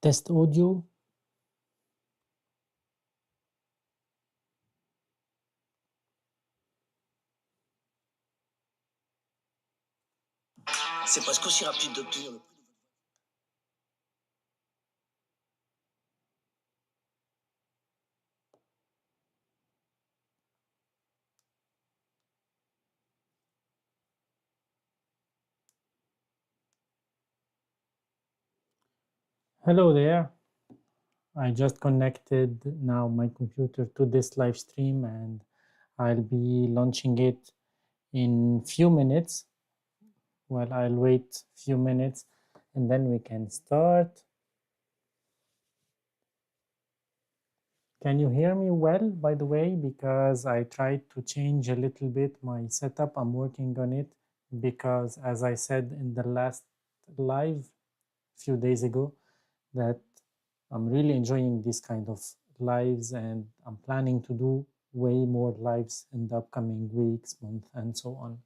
Test audio. C'est presque aussi rapide d'obtenir le... Hello there. I just connected now my computer to this live stream and I'll be launching it in few minutes. Well, I'll wait few minutes and then we can start. Can you hear me well, by the way? Because I tried to change a little bit my setup. I'm working on it because, as I said in the last live a few days ago, that I'm really enjoying this kind of lives and I'm planning to do way more lives in the upcoming weeks, month, and so on.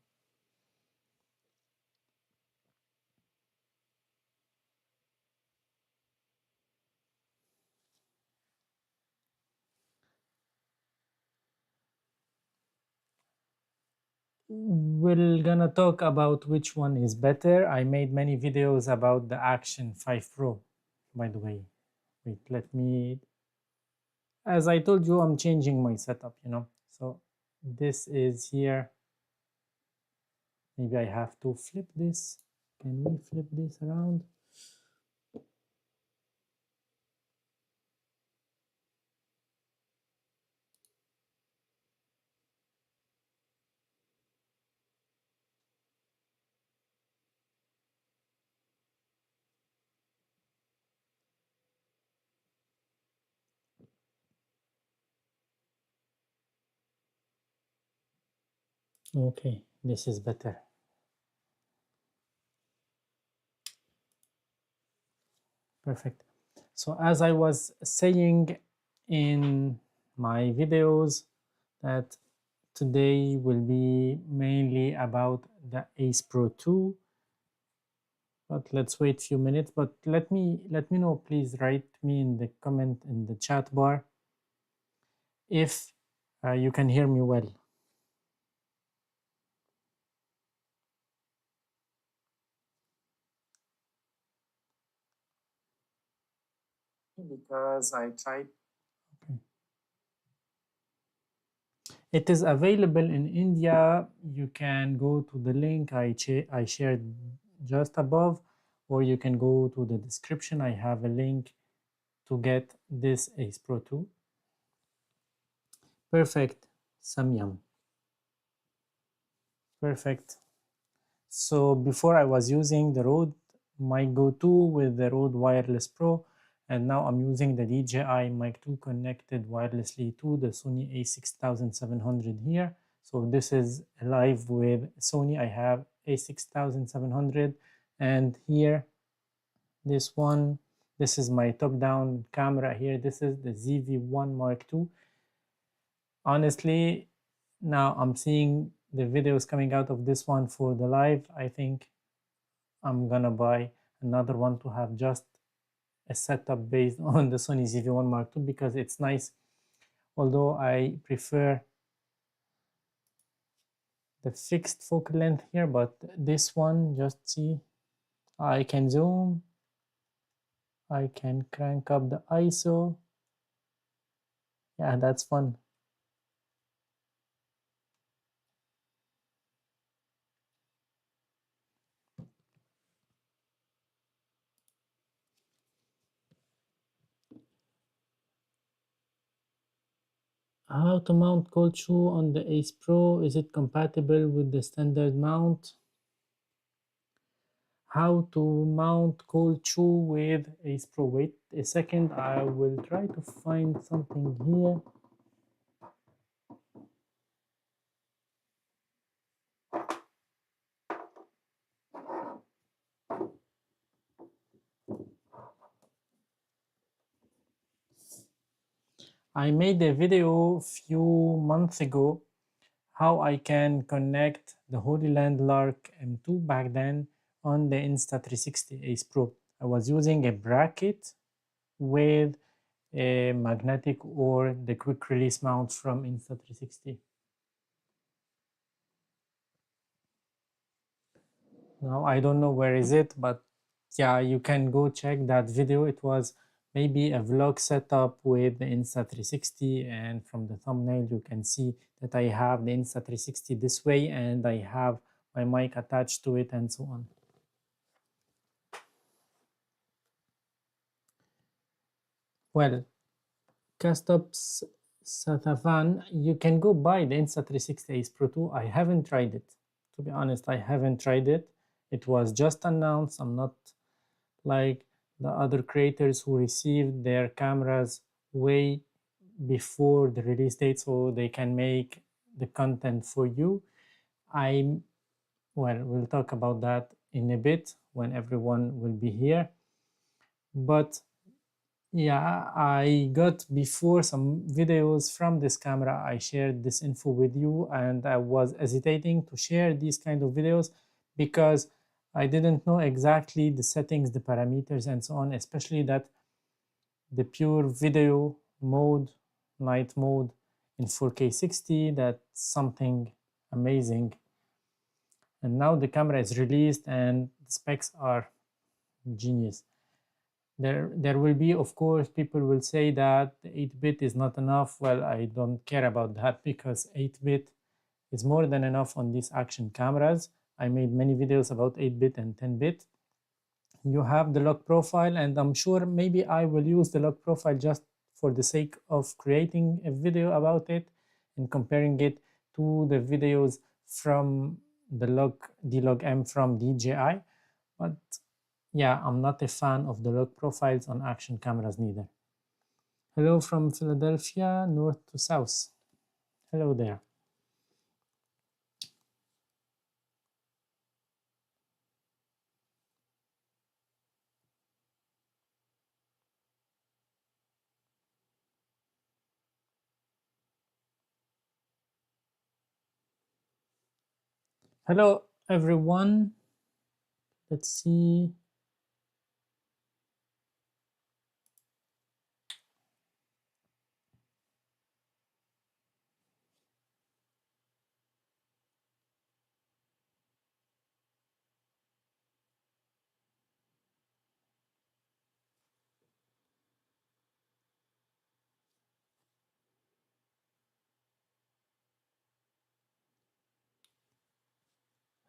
We're gonna talk about which one is better. I made many videos about the Action 5 Pro, by the way. Wait, let me, as I told you, I'm changing my setup, so this is here. Maybe I have to flip this. Can we flip this around? Okay, this is better. Perfect. So as I was saying in my videos, that today will be mainly about the Ace Pro 2. But let's wait a few minutes. But let me know, please write me in the comment in the chat bar if you can hear me well. Because I tried. Okay. It is available in India. You can go to the link I shared just above, or you can go to the description. I have a link to get this Ace Pro 2. Perfect, Samyam. Perfect. So before I was using the Rode, my go-to with the Rode Wireless Pro, and now I'm using the DJI Mic 2 connected wirelessly to the Sony a6700 here. So this is live with Sony. I have a6700, and here, this one, this is my top-down camera here. This is the ZV-1 Mark II. Honestly, now I'm seeing the videos coming out of this one for the live. I think I'm gonna buy another one to have just a setup based on the Sony ZV-1 Mark II because it's nice, although I prefer the fixed focal length here, but this one, just see, I can zoom, I can crank up the ISO. Yeah, that's fun. How to mount cold shoe on the Ace Pro? Is it compatible with the standard mount? How to mount cold shoe with Ace Pro? Wait a second, I will try to find something here. I made a video a few months ago how I can connect the Holy Land Lark M2 back then on the Insta360 Ace Pro. I was using a bracket with a magnetic or the quick release mount from Insta360. Now I don't know where is it, but yeah, you can go check that video. It was maybe a vlog setup with the Insta360, and from the thumbnail you can see that I have the Insta360 this way and I have my mic attached to it and so on. Well, Castops Sathavan, you can go buy the Insta360 Ace Pro 2. I haven't tried it. To be honest, I haven't tried it. It was just announced. I'm not like the other creators who received their cameras way before the release date so they can make the content for you. We'll talk about that in a bit when everyone will be here. But yeah, I got before some videos from this camera. I shared this info with you and I was hesitating to share these kind of videos because I didn't know exactly the settings, the parameters and so on, especially that the pure video mode, night mode in 4K 60, that's something amazing. And now the camera is released and the specs are genius. There will be, of course, people will say that 8-bit is not enough. Well, I don't care about that because 8-bit is more than enough on these action cameras. I made many videos about 8-bit and 10-bit. You have the log profile, and I'm sure maybe I will use the log profile just for the sake of creating a video about it and comparing it to the videos from the log M from DJI. But yeah, I'm not a fan of the log profiles on action cameras neither. Hello from Philadelphia, north to south. Hello there. Hello everyone. Let's see.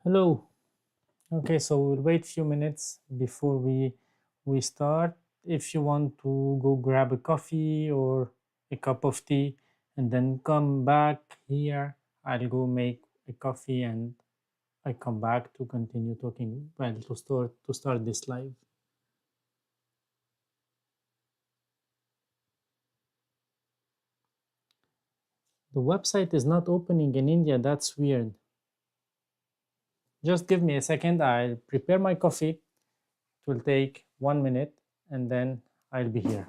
Hello. Okay, so we'll wait a few minutes before we start. If you want to go grab a coffee or a cup of tea and then come back here, I'll go make a coffee and I come back to continue talking, well, to start this live. The website is not opening in India. That's weird. Just give me a second. I'll prepare my coffee. It will take 1 minute and then I'll be here.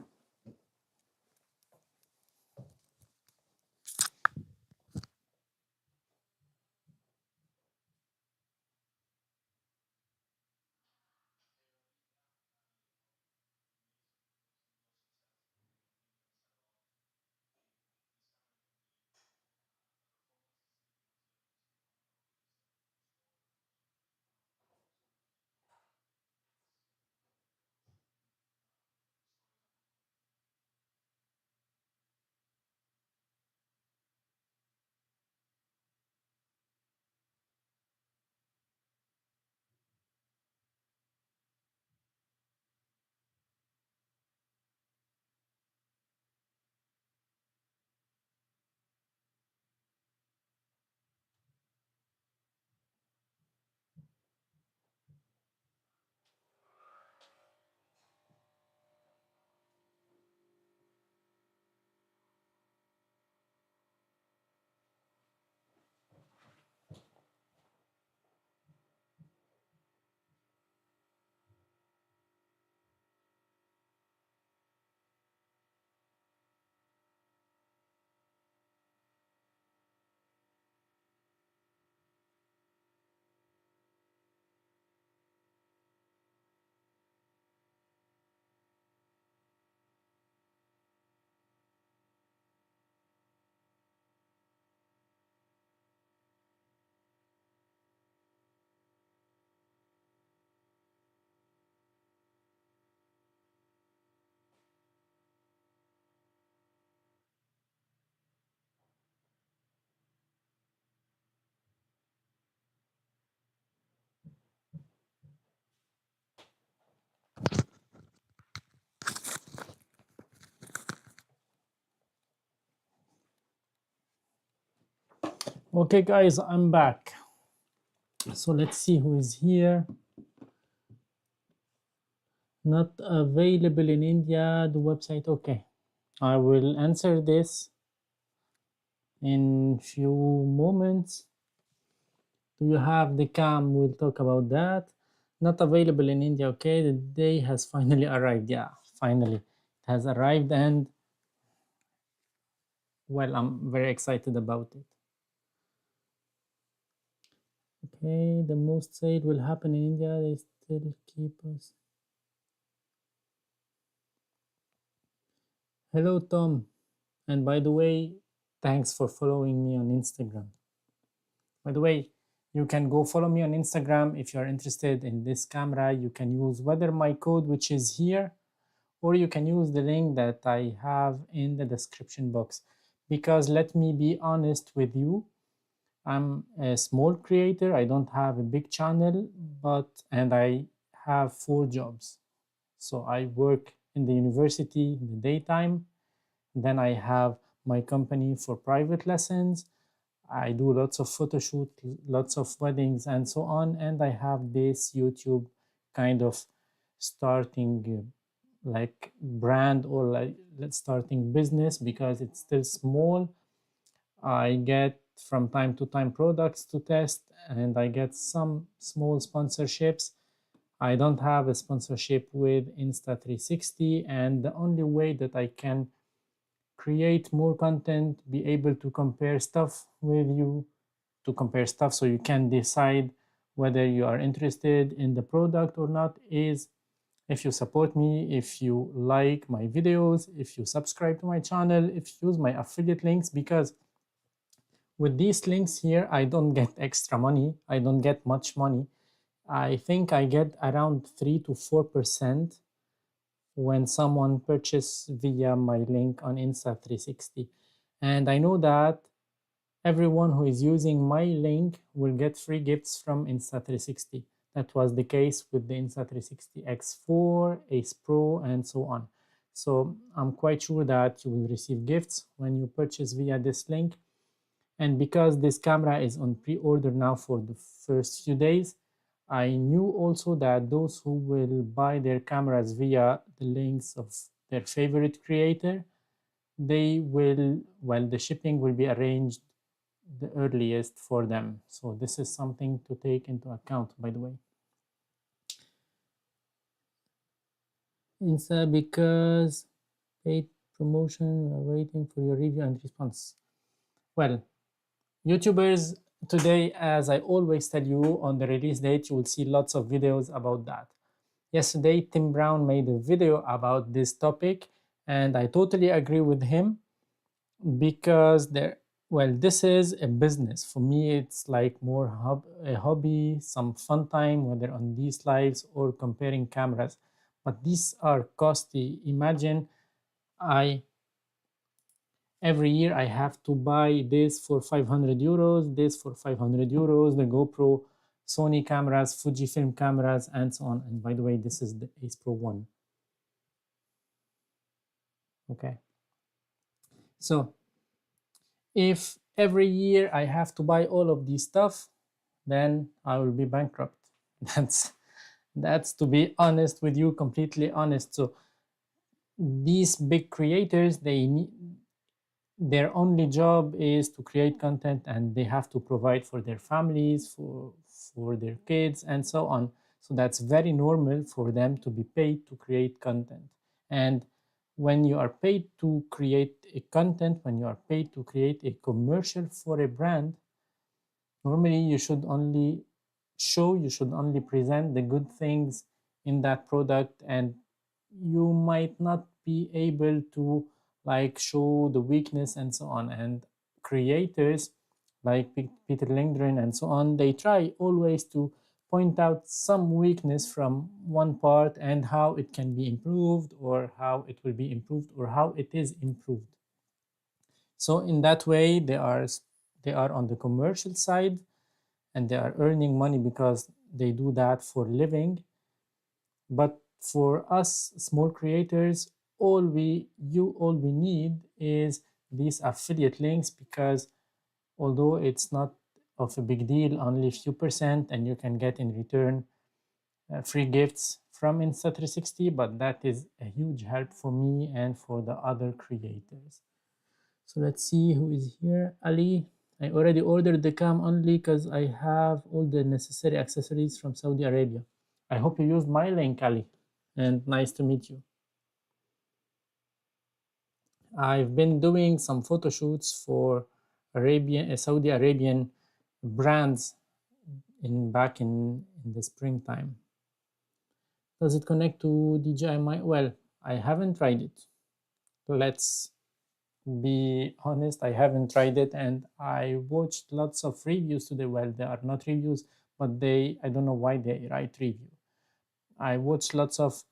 Okay guys, I'm back. So let's see who is here. Not available in India, the website. Okay, I will answer this in few moments. Do you have the cam? We'll talk about that. Not available in India. Okay, the day has finally arrived. Yeah, finally it has arrived, and well, I'm very excited about it. Okay, the most sale will happen in India. They still keep us. Hello, Tom. And by the way, thanks for following me on Instagram. By the way, you can go follow me on Instagram if you're interested in this camera. You can use whether my code, which is here, or you can use the link that I have in the description box. Because let me be honest with you, I'm a small creator. I don't have a big channel, and I have 4 jobs. So I work in the university in the daytime. Then I have my company for private lessons. I do lots of photo shoot, lots of weddings and so on. And I have this YouTube kind of starting like brand or like let's starting business because it's still small. I get from time to time products to test and I get some small sponsorships. I don't have a sponsorship with Insta360, and the only way that I can create more content, be able to compare stuff with you, to compare stuff so you can decide whether you are interested in the product or not, is if you support me, if you like my videos, if you subscribe to my channel, if you use my affiliate links, because with these links here, I don't get extra money. I don't get much money. I think I get around 3 to 4% when someone purchases via my link on Insta360. And I know that everyone who is using my link will get free gifts from Insta360. That was the case with the Insta360 X4, Ace Pro, and so on. So I'm quite sure that you will receive gifts when you purchase via this link. And because this camera is on pre-order now for the first few days, I knew also that those who will buy their cameras via the links of their favorite creator, they will, well, the shipping will be arranged the earliest for them. So this is something to take into account, by the way. Insta, because paid promotion, we're waiting for your review and response. Well, YouTubers today, as I always tell you, on the release date, you will see lots of videos about that. Yesterday, Tim Brown made a video about this topic, and I totally agree with him because this is a business. For me, it's like more a hobby, some fun time, whether on these lives or comparing cameras. But these are costly. Imagine every year I have to buy this for 500 euros, this for 500 euros, the GoPro, Sony cameras, Fujifilm cameras, and so on. And by the way, this is the Ace Pro 1. Okay. So if every year I have to buy all of these stuff, then I will be bankrupt. That's to be honest with you, completely honest. So these big creators, their only job is to create content, and they have to provide for their families, for their kids, and so on. So that's very normal for them to be paid to create content. And when you are paid to create a content, when you are paid to create a commercial for a brand, normally you should only present the good things in that product, and you might not be able to like show the weakness and so on. And creators like Peter Lindgren and so on, they try always to point out some weakness from one part and how it can be improved, or how it will be improved, or how it is improved. So in that way, they are on the commercial side, and they are earning money because they do that for living. But for us small creators, all we need is these affiliate links, because although it's not of a big deal, only a few percent, and you can get in return free gifts from Insta360, but that is a huge help for me and for the other creators. So let's see who is here. Ali, I already ordered the cam only because I have all the necessary accessories from Saudi Arabia. I hope you used my link, Ali, and nice to meet you. I've been doing some photo shoots for Saudi Arabian brands back in the springtime. Does it connect to DJI mic? Well, I haven't tried it. Let's be honest, I haven't tried it, and I watched lots of reviews today. Well, they are not reviews, but I don't know why they write review. I watched lots of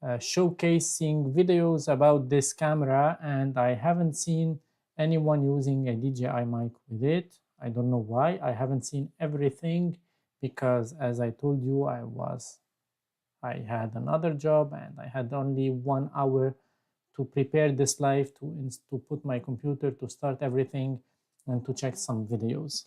showcasing videos about this camera, and I haven't seen anyone using a DJI mic with it. I don't know why. I haven't seen everything because, as I told you, I had another job and I had only 1 hour to prepare this live, to put my computer, to start everything, and to check some videos.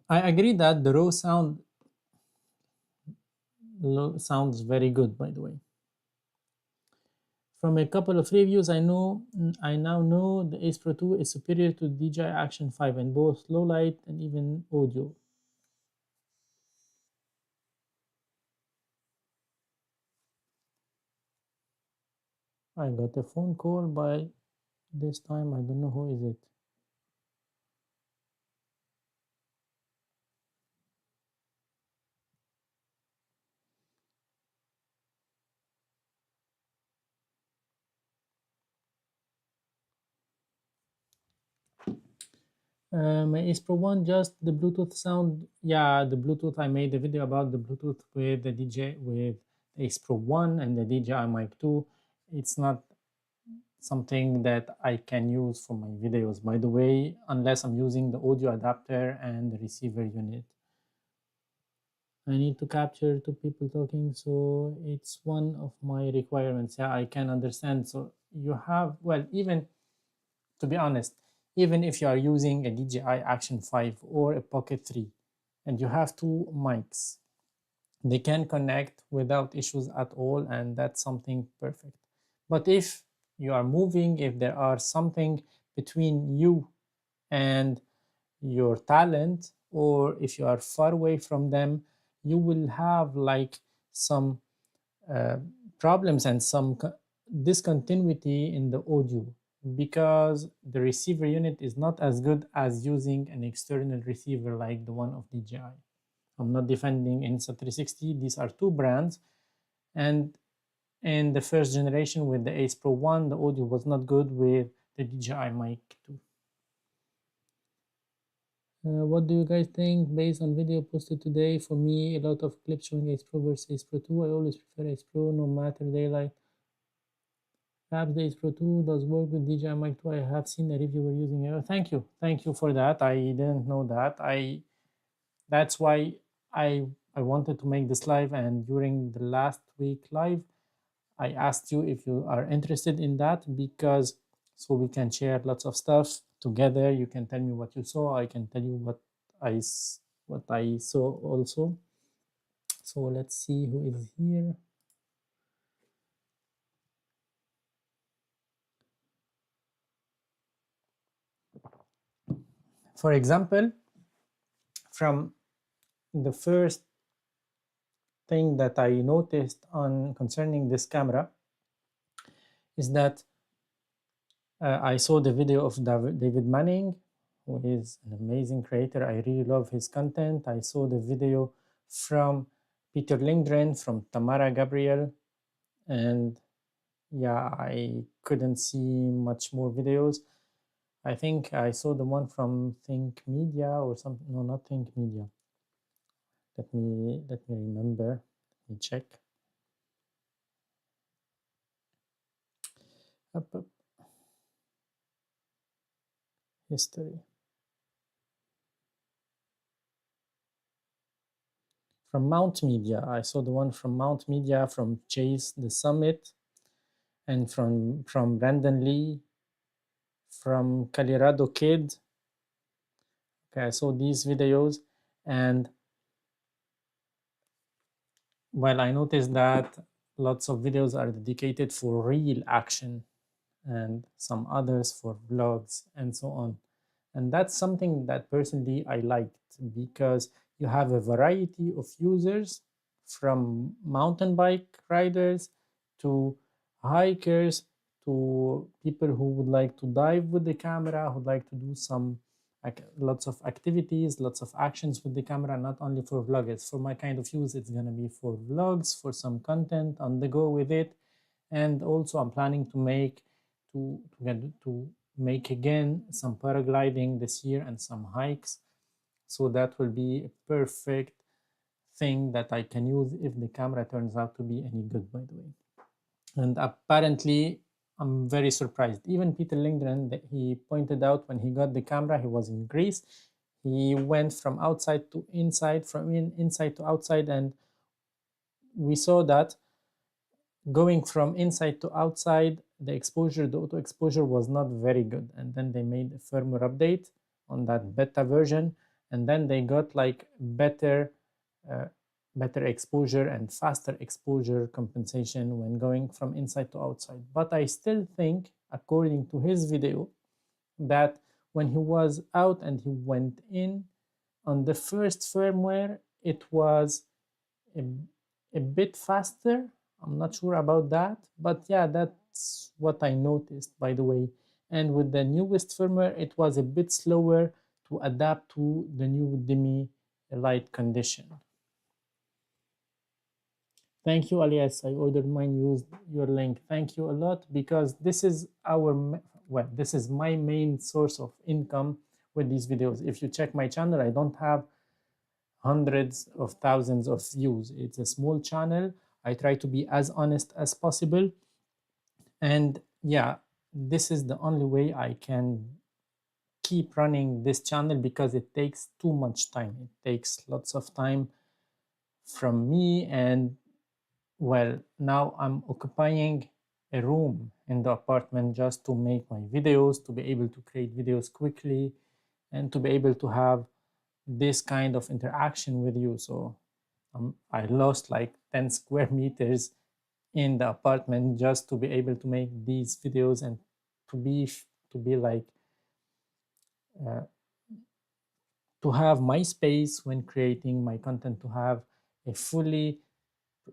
I agree that the raw sounds very good, by the way. From a couple of reviews, I now know the Ace Pro 2 is superior to DJI Action 5 in both low light and even audio. I got a phone call by this time. I don't know who is it. My Ace Pro 1, just the Bluetooth sound. Yeah, the Bluetooth, I made a video about the Bluetooth with the with Ace Pro 1 and the DJI Mic 2. It's not something that I can use for my videos, by the way, unless I'm using the audio adapter and the receiver unit. I need to capture two people talking, so it's one of my requirements. Yeah, I can understand. So you have, well, even to be honest, even if you are using a DJI Action 5 or a Pocket 3 and you have two mics, they can connect without issues at all, and that's something perfect. But if you are moving, if there are something between you and your talent, or if you are far away from them, you will have like some uh, problems and some discontinuity in the audio, because the receiver unit is not as good as using an external receiver like the one of DJI. I'm not defending Insta360. These are two brands, and in the first generation with the Ace Pro 1, the audio was not good with the DJI Mic 2. What do you guys think based on video posted today? For me, a lot of clips showing Ace Pro versus Ace Pro 2. I always prefer Ace Pro no matter daylight. Perhaps the Ace Pro 2 does work with DJI Mic 2. I have seen a reviewer using it. Thank you for that. I didn't know that. That's why I wanted to make this live, and during the last week live, I asked you if you are interested in that, because so we can share lots of stuff together. You can tell me what you saw. I can tell you what I saw also. So let's see who is here. For example, from the first thing that I noticed on concerning this camera is that I saw the video of David Manning, who is an amazing creator. I really love his content. I saw the video from Peter Lindgren, from Tamara Gabriel, and yeah, I couldn't see much more videos. I think I saw the one from Think Media or something. No, not Think Media. Let me remember. Let me check. Up. History. from Mount Media. I saw the one from Mount Media, from Chase the Summit, and from Brandon Lee, from Colorado Kid. Okay, I saw these videos, and well, I noticed that lots of videos are dedicated for real action and some others for vlogs and so on. And that's something that personally I liked, because you have a variety of users, from mountain bike riders to hikers to people who would like to dive with the camera, who would like to do some lots of activities, lots of actions with the camera, not only for vloggers. For my kind of use, it's going to be for vlogs, for some content on the go with it. And also I'm planning to make make again some paragliding this year and some hikes. So that will be a perfect thing that I can use if the camera turns out to be any good, by the way. And apparently, I'm very surprised. Even Peter Lindgren, that he pointed out when he got the camera, he was in Greece. He went from outside to inside, from inside to outside, and we saw that going from inside to outside, the auto exposure was not very good. And then they made a firmware update on that beta version, and then they got like better exposure and faster exposure compensation when going from inside to outside. But I still think, according to his video, that when he was out and he went in on the first firmware, it was a bit faster. I'm not sure about that, but yeah, that's what I noticed, by the way. And with the newest firmware, it was a bit slower to adapt to the new demi light condition. Thank you, Alias. I ordered mine, used your link. Thank you a lot, because this is this is my main source of income with these videos. If you check my channel, I don't have hundreds of thousands of views. It's a small channel. I try to be as honest as possible. And yeah, this is the only way I can keep running this channel, because it takes too much time. It takes lots of time from me, and well, now I'm occupying a room in the apartment just to make my videos, to be able to create videos quickly, and to be able to have this kind of interaction with you. So I lost like 10 square meters in the apartment just to be able to make these videos, and to be like to have my space when creating my content, to have a fully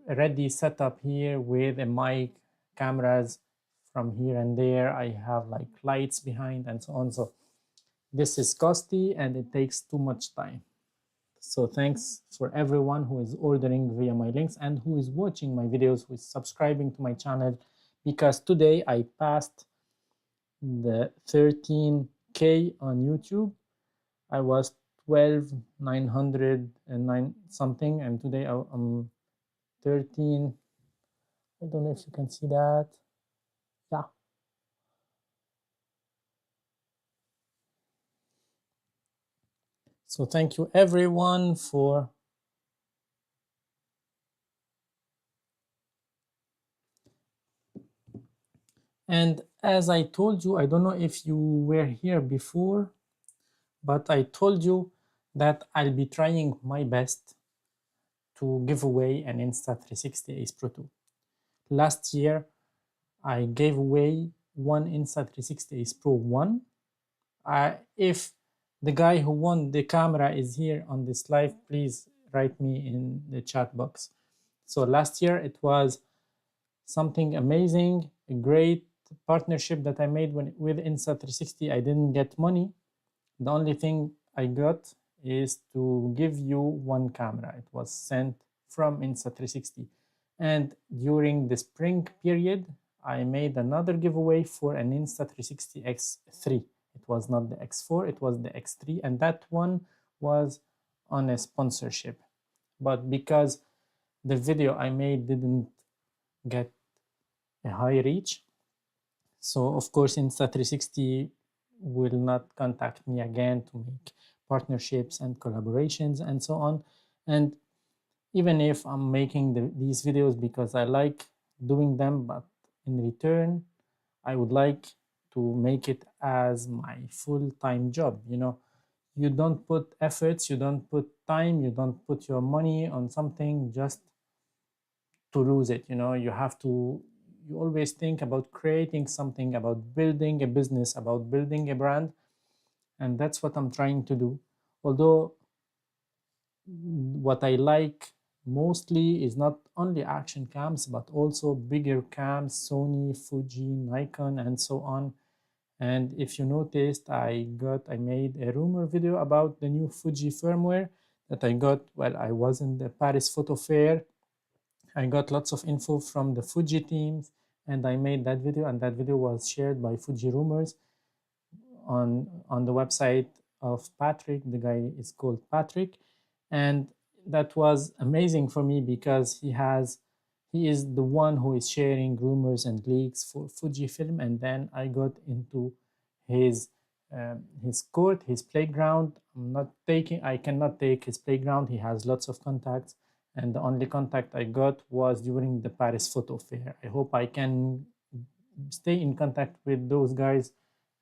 ready setup here with a mic, cameras from here and there. I have like lights behind and so on. So this is costly and it takes too much time. So thanks for everyone who is ordering via my links and who is watching my videos, who is subscribing to my channel, because today I passed the 13K on YouTube. I was 12,909 something, and today I'm 13. I don't know if you can see that. Yeah. So thank you everyone for and as I told you, I don't know if you were here before, but I told you that I'll be trying my best to give away an Insta360 Ace Pro 2. Last year, I gave away one Insta360 Ace Pro 1. If the guy who won the camera is here on this live, please write me in the chat box. So last year it was something amazing, a great partnership that I made with Insta360. I didn't get money. The only thing I got is to give you one camera. It was sent from Insta360. And during the spring period, I made another giveaway for an Insta360 X3. It was not the X4, it was the X3, and that one was on a sponsorship. But because the video I made didn't get a high reach, so of course Insta360 will not contact me again to make partnerships and collaborations and so on. And even if I'm making these videos because I like doing them, but in return, I would like to make it as my full-time job. You know, you don't put efforts, you don't put time, you don't put your money on something just to lose it. You know, you always think about creating something, about building a business, about building a brand, and that's what I'm trying to do. Although what I like mostly is not only action cams but also bigger cams, Sony, Fuji, Nikon, and so on. And if you noticed, I made a rumor video about the new Fuji firmware that I got while I was in the Paris Photo Fair. I got lots of info from the Fuji teams, and I made that video, and that video was shared by Fuji Rumors on the website of Patrick. The guy is called Patrick, and that was amazing for me because he is the one who is sharing rumors and leaks for Fujifilm, and then I got into his court, his playground. I cannot take his playground. He has lots of contacts, and the only contact I got was during the Paris Photo Fair. I hope I can stay in contact with those guys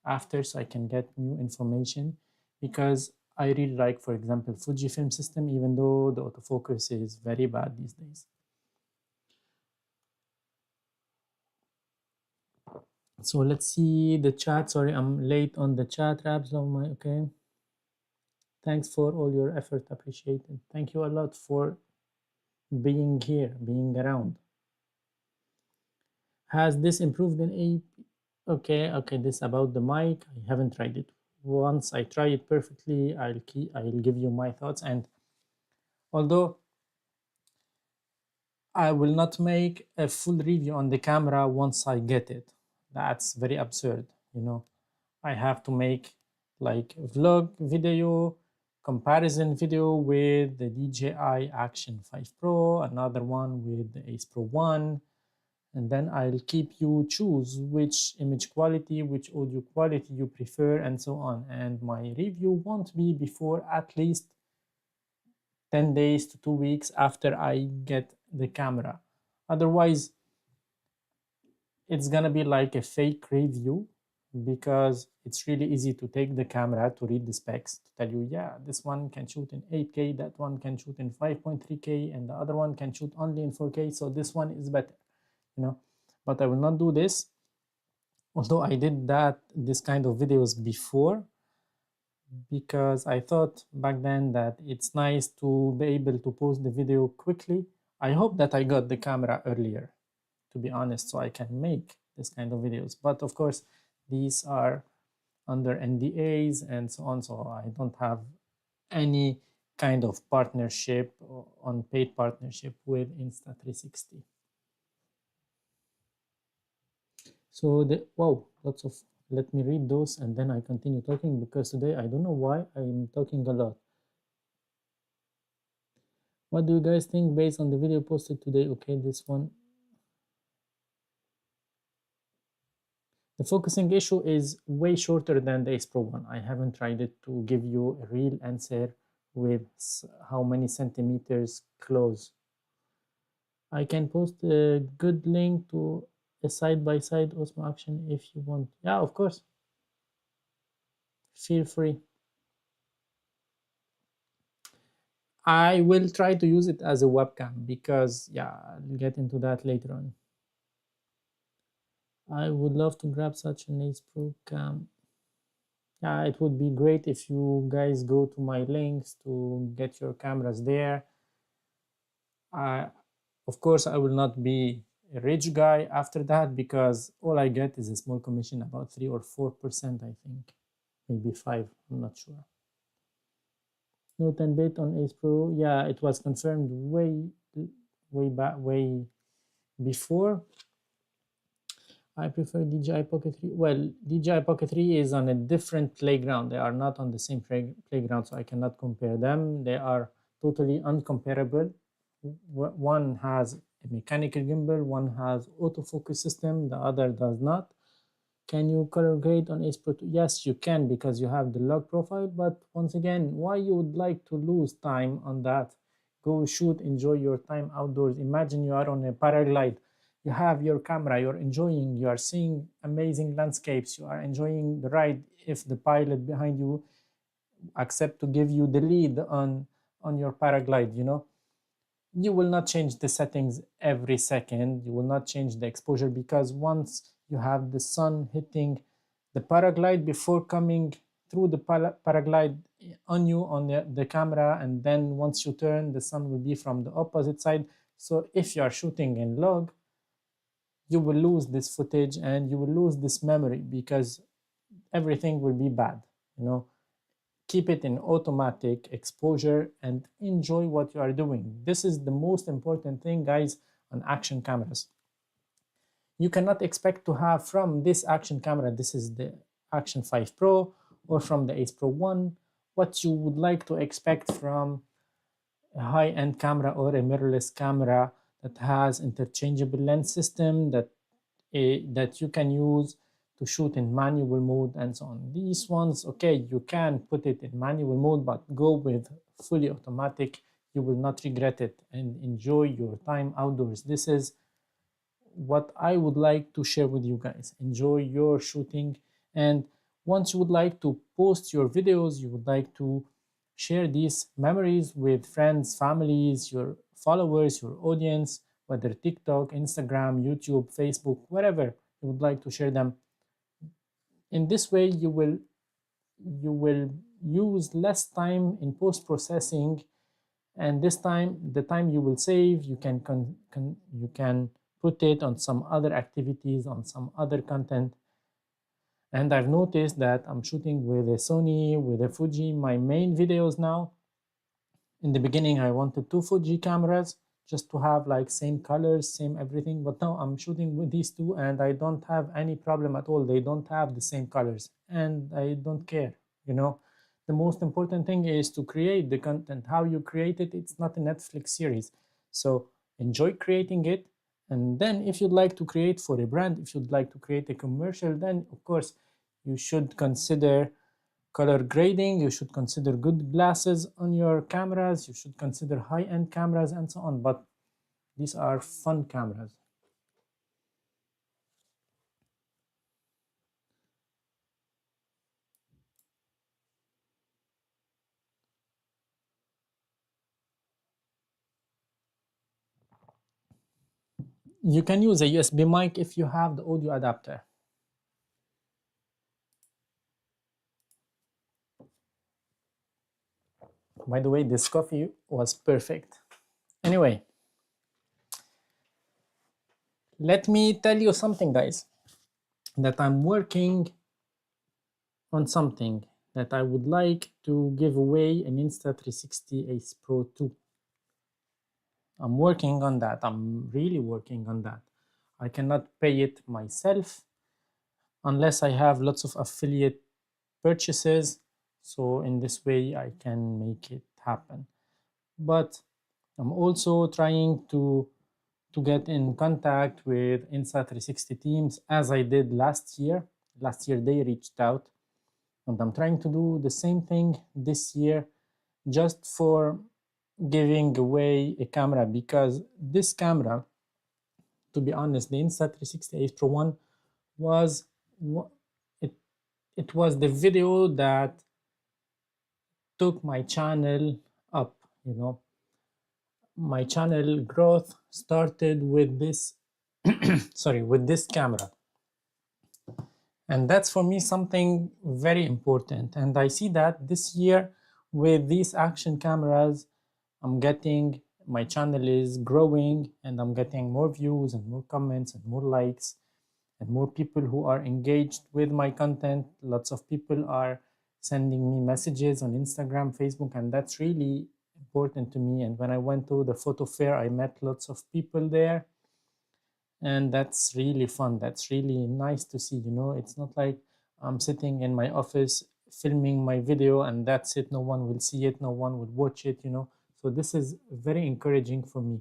after so I can get new information, because I really like, for example, Fujifilm system, even though the autofocus is very bad these days. So let's see the chat. Sorry, I'm late on the chat, Rabs. Okay. Thanks for all your effort. Appreciate it. Thank you a lot for being here, being around. Has this improved in a? Okay, this about the mic. I haven't tried it. Once I try it perfectly, I'll give you my thoughts. And although I will not make a full review on the camera once I get it, that's very absurd. You know, I have to make like a vlog video, comparison video with the DJI Action 5 Pro, another one with the Ace Pro 1, and then I'll keep you choose which image quality, which audio quality you prefer, and so on. And my review won't be before at least 10 days to 2 weeks after I get the camera. Otherwise, it's gonna be like a fake review, because it's really easy to take the camera to read the specs to tell you, yeah, this one can shoot in 8K, that one can shoot in 5.3K, and the other one can shoot only in 4K, so this one is better, you know. But I will not do this, although I did this kind of videos before, because I thought back then that it's nice to be able to post the video quickly. I hope that I got the camera earlier, to be honest, so I can make this kind of videos. But of course, these are under NDAs and so on, so I don't have any kind of partnership or unpaid partnership with Insta360. So lots of, let me read those and then I continue talking, because today I don't know why I'm talking a lot. What do you guys think based on the video posted today? Okay, this one. The focusing issue is way shorter than the Ace Pro 1. I haven't tried it to give you a real answer with how many centimeters close. I can post a good link to a side-by-side Osmo Action if you want. Yeah, of course. Feel free. I will try to use it as a webcam because, yeah, I'll get into that later on. I would love to grab such an Ace Pro cam. Yeah, it would be great if you guys go to my links to get your cameras there. Of course, I will not be a rich guy after that, because all I get is a small commission, about 3 or 4%, I think, maybe 5, I'm not sure. No 10-bit on Ace Pro. Yeah, it was confirmed way before. I prefer DJI Pocket 3. Well, DJI Pocket 3 is on a different playground. They are not on the same playground, so I cannot compare them. They are totally uncomparable. One has a mechanical gimbal, one has autofocus system, the other does not. Can you color grade on Ace Pro 2? Yes, you can, because you have the log profile, but once again, why you would like to lose time on that? go shoot, enjoy your time outdoors. Imagine you are on a paraglide, you have your camera, you're enjoying, you are seeing amazing landscapes, you are enjoying the ride. If the pilot behind you accept to give you the lead on your paraglide, you will not change the settings every second, you will not change the exposure, because once you have the sun hitting the paraglide before coming through the paraglide on you on the camera, and then once you turn, the sun will be from the opposite side. So if you are shooting in log, you will lose this footage and you will lose this memory, because everything will be bad. Keep it in automatic exposure and enjoy what you are doing. This is the most important thing, guys, on action cameras. You cannot expect to have from this action camera, this is the Action 5 Pro, or from the Ace Pro 1, what you would like to expect from a high-end camera or a mirrorless camera that has interchangeable lens system that you can use to shoot in manual mode and so on. These ones, okay, you can put it in manual mode, but go with fully automatic. You will not regret it, and enjoy your time outdoors. This is what I would like to share with you guys. Enjoy your shooting, and once you would like to post your videos, you would like to share these memories with friends, families, your followers, your audience, whether TikTok, Instagram, YouTube, Facebook, wherever you would like to share them. In this way, you will use less time in post-processing, and this time, the time you will save, you can put it on some other activities, on some other content. And I've noticed that I'm shooting with a Sony, with a Fuji, my main videos now. In the beginning, I wanted two Fuji cameras just to have like same colors, same everything. But now I'm shooting with these two and I don't have any problem at all. They don't have the same colors and I don't care, The most important thing is to create the content. How you create it, it's not a Netflix series. So enjoy creating it. And then if you'd like to create for a brand, if you'd like to create a commercial, then of course you should consider color grading, you should consider good glasses on your cameras, you should consider high-end cameras and so on, but these are fun cameras. You can use a USB mic if you have the audio adapter. By the way, this coffee was perfect. Anyway, let me tell you something, guys, that I'm working on something that I would like to give away an Insta360 Ace Pro 2. I'm working on that. I'm really working on that. I cannot pay it myself unless I have lots of affiliate purchases. So in this way, I can make it happen. But I'm also trying to get in contact with Insta360 teams, as I did last year. Last year, they reached out. And I'm trying to do the same thing this year, just for giving away a camera, because this camera, to be honest, the Insta360 Ace Pro 1 was it was the video that took my channel up. My channel growth started with this with this camera, and that's for me something very important. And I see that this year with these action cameras, my channel is growing, and I'm getting more views and more comments and more likes and more people who are engaged with my content. Lots of people are sending me messages on Instagram, Facebook, and that's really important to me. And when I went to the photo fair, I met lots of people there, and that's really fun. That's really nice to see. It's not like I'm sitting in my office filming my video and that's it. No one will see it, no one will watch it. So this is very encouraging for me.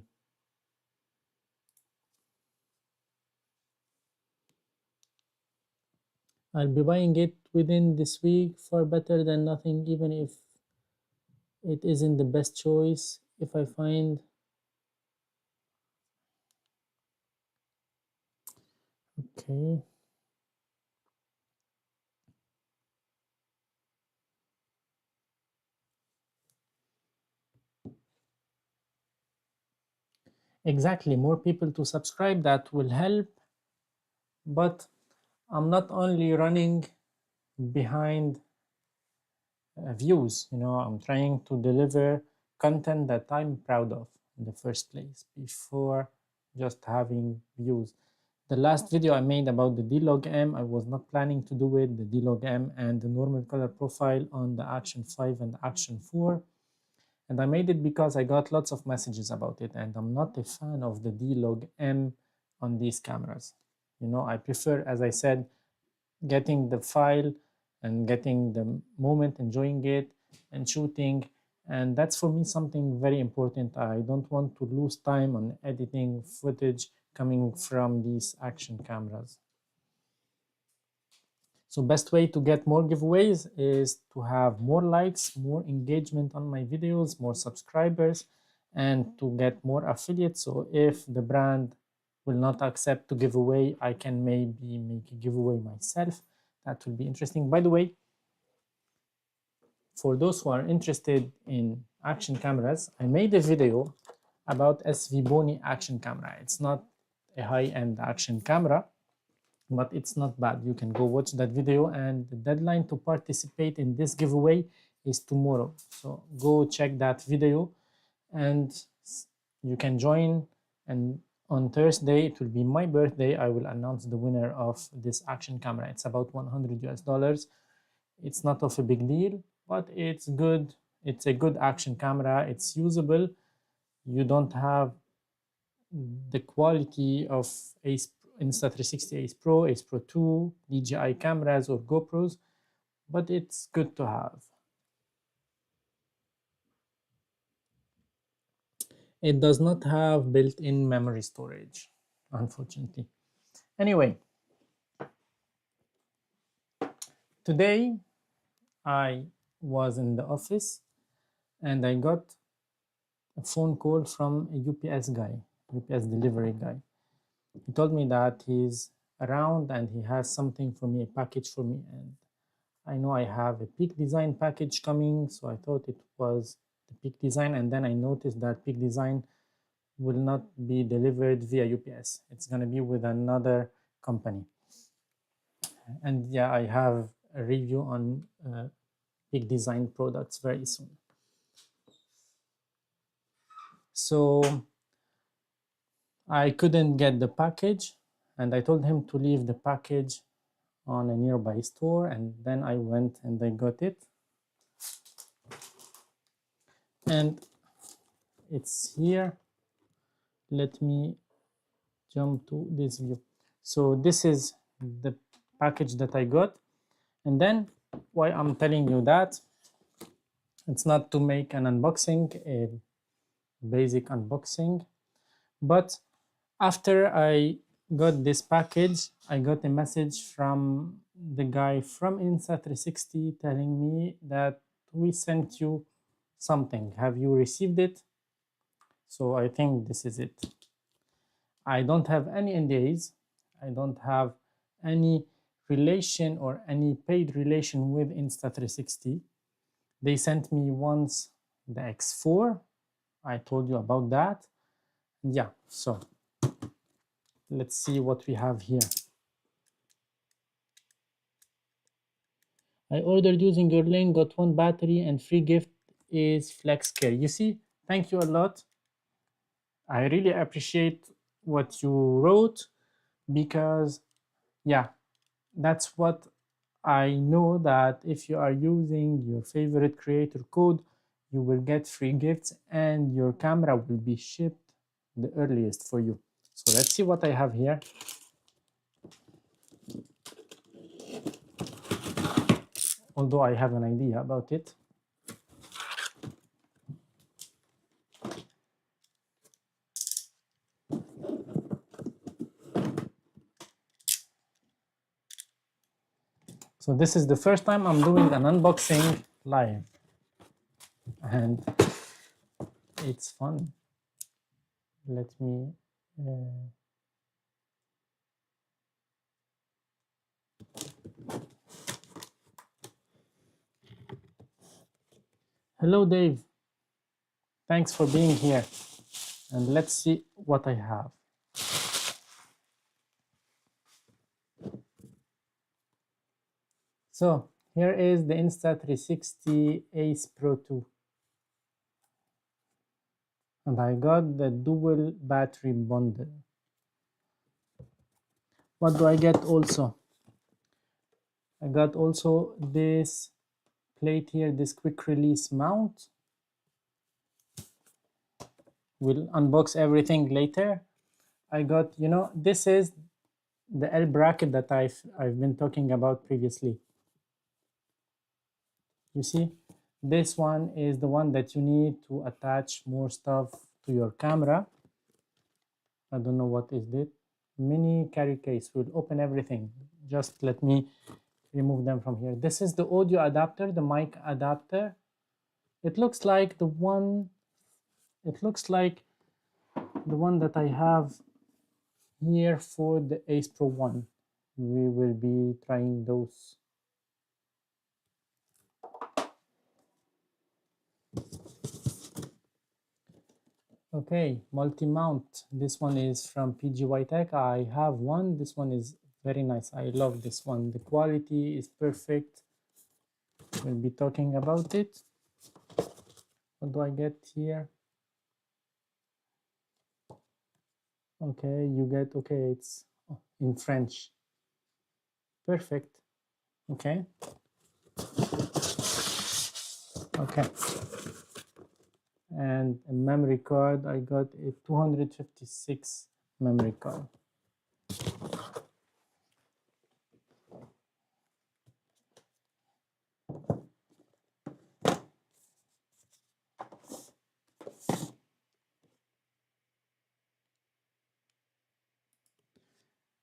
I'll be buying it within this week. Far better than nothing, even if it isn't the best choice. if I find, okay, exactly, more people to subscribe, that will help. But I'm not only running behind views, I'm trying to deliver content that I'm proud of in the first place before just having views. The last video I made about the D-Log M, I was not planning to do it, the D-Log M and the normal color profile on the Action 5 and the Action 4. And I made it because I got lots of messages about it, and I'm not a fan of the D-Log M on these cameras. I prefer, as I said, getting the file and getting the moment, enjoying it and shooting. And that's for me something very important. I don't want to lose time on editing footage coming from these action cameras. So best way to get more giveaways is to have more likes, more engagement on my videos, more subscribers, and to get more affiliates. So if the brand will not accept to give away, I can maybe make a giveaway myself. That will be interesting. By the way, for those who are interested in action cameras, I made a video about SV Boni action camera. It's not a high-end action camera, but it's not bad. You can go watch that video, and the deadline to participate in this giveaway is tomorrow. So go check that video and you can join, and on Thursday, it will be my birthday, I will announce the winner of this action camera. It's about $100. It's not of a big deal, but it's good. It's a good action camera. It's usable. You don't have the quality of Insta360 Ace Pro, Ace Pro 2, DJI cameras or GoPros, but it's good to have. It does not have built-in memory storage, unfortunately. Anyway, today I was in the office and I got a phone call from a UPS guy, UPS delivery guy. He told me that he's around and he has something for me, a package for me. And I know I have a Peak Design package coming, so I thought it was the Peak Design. And then I noticed that Peak Design will not be delivered via UPS. It's going to be with another company. And yeah, I have a review on Peak Design products very soon. So I couldn't get the package, and I told him to leave the package on a nearby store, and then I went and I got it. And it's here. Let me jump to this view. So this is the package that I got. And then why I'm telling you that, it's not to make an unboxing, a basic unboxing, but after I got this package, I got a message from the guy from Insta360 telling me that we sent you something. Have you received it? So I think this is it. I don't have any NDAs. I don't have any relation or any paid relation with Insta360. They sent me once the X4. I told you about that. Yeah, so let's see what we have here. I ordered using your link, got one battery, and free gift is Flex Care. You see, thank you a lot. I really appreciate what you wrote because, yeah, that's what I know, that if you are using your favorite creator code, you will get free gifts and your camera will be shipped the earliest for you. So let's see what I have here. Although I have an idea about it. So this is the first time I'm doing an unboxing live. And it's fun. Let me hello Dave, thanks for being here, and let's see what I have. So here is the Insta360 Ace Pro 2, and I got the dual battery bundle. What do I get also? I got also this plate here, this quick release mount. We'll unbox everything later. I got, you know, this is the L bracket that I've been talking about previously. You see, this one is the one that you need to attach more stuff to your camera. I don't know what is it. Mini carry case. We'll open everything. Just let me remove them from here. This is the audio adapter, the mic adapter. It looks like the one. It looks like the one that I have here for the Ace Pro 1. We will be trying those. Okay, multi-mount. This one is from PGY Tech. I have one. This one is very nice. I love this one. The quality is perfect. We'll be talking about it. What do I get here? Okay, you get, okay, it's in French. Perfect. Okay. Okay. And a memory card. I got a 256 memory card.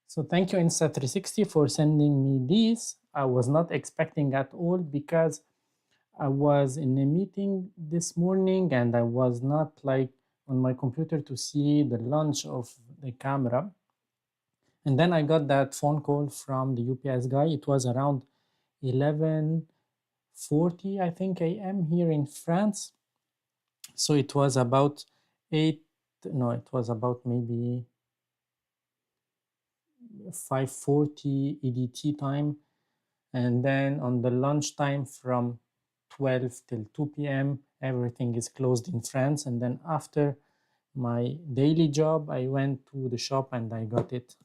So thank you Insta360 for sending me these. I was not expecting at all because I was in a meeting this morning and I was not like on my computer to see the launch of the camera. And then I got that phone call from the UPS guy. It was around 11:40, I think, a.m. here in France. So it was about it was about maybe 5:40 EDT time. And then on the lunch time from 12 till 2 p.m., everything is closed in France. And then after my daily job, I went to the shop and I got it.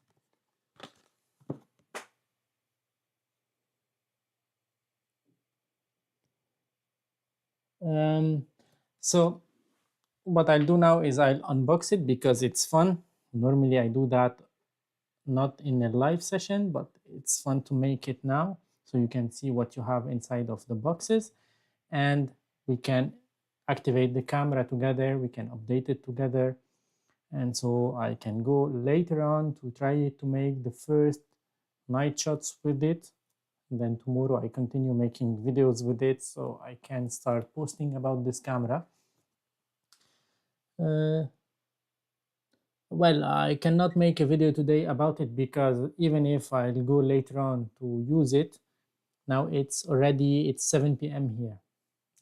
So what I'll do now is I'll unbox it because it's fun. Normally I do that not in a live session, but it's fun to make it now so you can see what you have inside of the boxes, and we can activate the camera together, we can update it together, and so I can go later on to try to make the first night shots with it. And then tomorrow I continue making videos with it so I can start posting about this camera. Well, I cannot make a video today about it because even if I'll go later on to use it, now it's 7 p.m. here,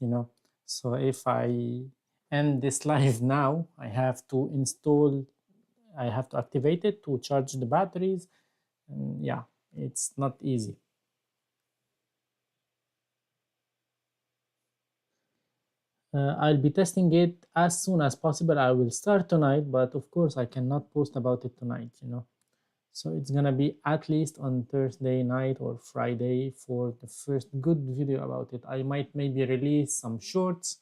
you know. So if I end this live now, I have to activate it to charge the batteries. And yeah, it's not easy. I'll be testing it as soon as possible. I will start tonight, but of course I cannot post about it tonight, you know. So it's gonna be at least on Thursday night or Friday for the first good video about it. I might maybe release some shorts,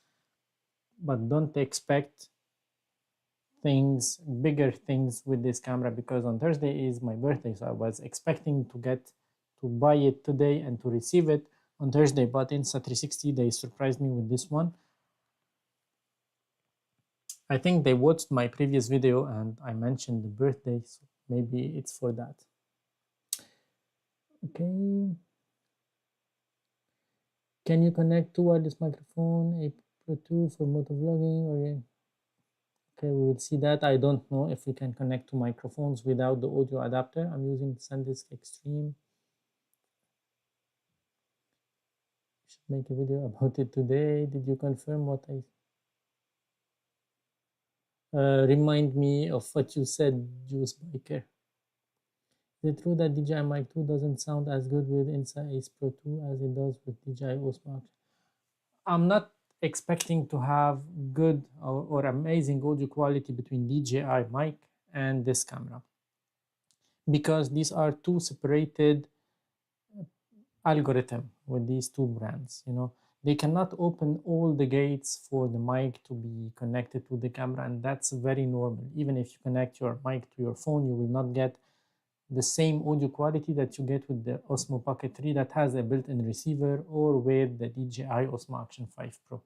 but don't expect bigger things with this camera because on Thursday is my birthday. So I was expecting to buy it today and to receive it on Thursday, but Insta360 they surprised me with this one. I think they watched my previous video and I mentioned the birthday, so maybe it's for that. Okay. Can you connect to wireless microphone, a Pro 2 for motovlogging? Or Okay, we will see that. I don't know if we can connect to microphones without the audio adapter. I'm using SanDisk Extreme. Should make a video about it today. Did you confirm what I remind me of what you said, Juice Biker? Is it true that DJI Mic 2 doesn't sound as good with Insta360 Ace Pro 2 as it does with DJI Osmo? I'm not expecting to have good or amazing audio quality between DJI mic and this camera, because these are two separated algorithm with these two brands. They cannot open all the gates for the mic to be connected to the camera, and that's very normal. Even if you connect your mic to your phone, you will not get the same audio quality that you get with the Osmo Pocket 3 that has a built-in receiver, or with the DJI Osmo Action 5 Pro.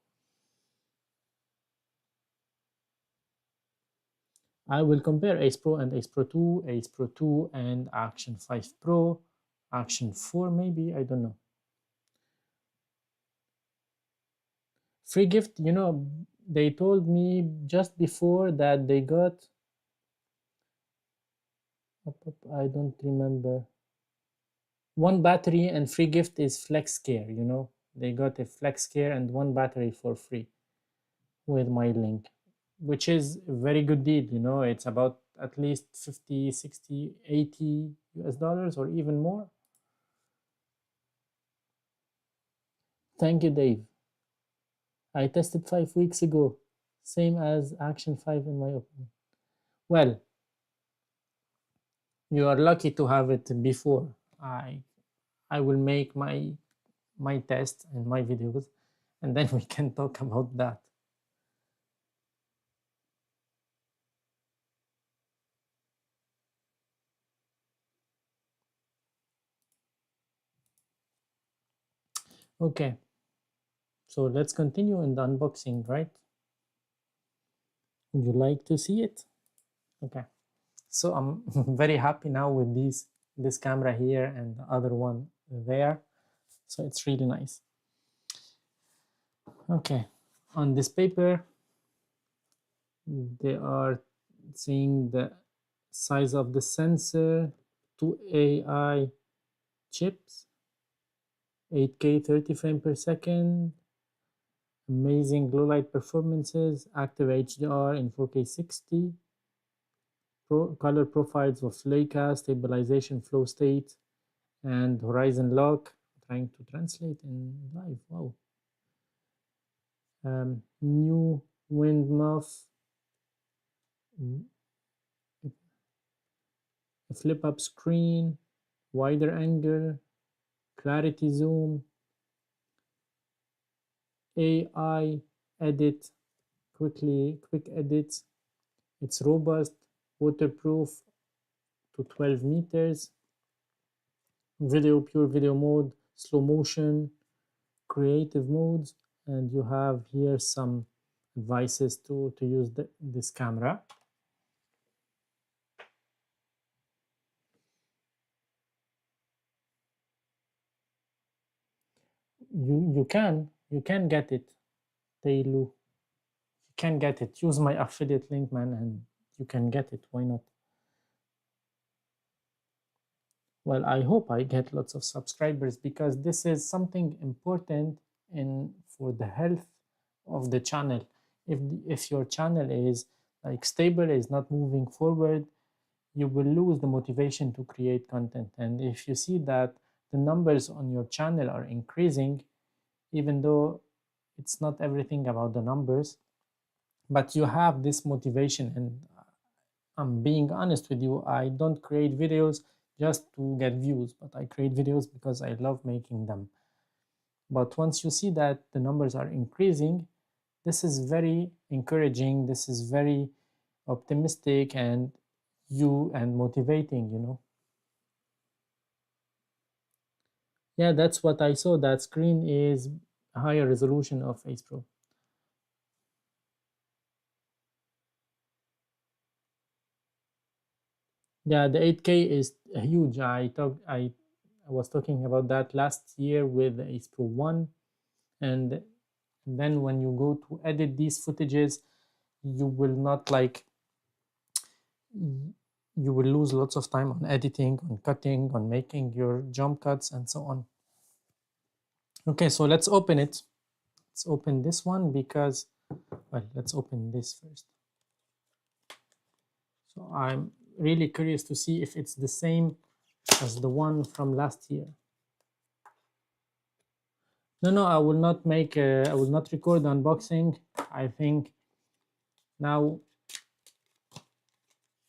I will compare Ace Pro and Ace Pro 2, Ace Pro 2 and Action 5 Pro, Action 4 maybe, I don't know. Free gift, they told me just before that they got, I don't remember, one battery, and free gift is Flex Care, they got a Flex Care and one battery for free with my link, which is a very good deal. It's about at least 50, 60, 80 US dollars or even more. Thank you, Dave. I tested 5 weeks ago, same as Action 5 in my opinion. Well, you are lucky to have it before. I will make my test and my videos, and then we can talk about that. Okay, so let's continue in the unboxing, right? Would you like to see it? Okay, so I'm very happy now with this camera here and the other one there, so it's really nice. Okay, on this paper they are saying the size of the sensor, 2 AI chips, 8K 30 frames per second, amazing low light performances, active HDR in 4K 60, color profiles of Leica, stabilization, flow state, and horizon lock. I'm trying to translate in live. Wow. New wind muff, a flip up screen, wider angle, clarity zoom, AI edit, quick edits. It's robust, waterproof to 12 meters, pure video mode, slow motion, creative modes, and you have here some advices to use this camera. You can get it, Teilu. You can get it. Use my affiliate link, man, and you can get it. Why not? Well, I hope I get lots of subscribers, because this is something important for the health of the channel. If your channel is like stable, is not moving forward, you will lose the motivation to create content. And if you see that the numbers on your channel are increasing, even though it's not everything about the numbers, but you have this motivation, and I'm being honest with you, I don't create videos just to get views, but I create videos because I love making them. But once you see that the numbers are increasing, this is very encouraging, this is very optimistic and motivating. Yeah, that's what I saw. That screen is a higher resolution of Ace Pro. Yeah, the 8K is huge. I was talking about that last year with the Ace Pro 1, and then when you go to edit these footages, you will not like, you will lose lots of time on editing, on cutting, on making your jump cuts and so on. Okay, so let's open it. Let's open this one because, well, let's open this first. So I'm really curious to see if it's the same as the one from last year. No, I will not make, I will not record the unboxing. I think now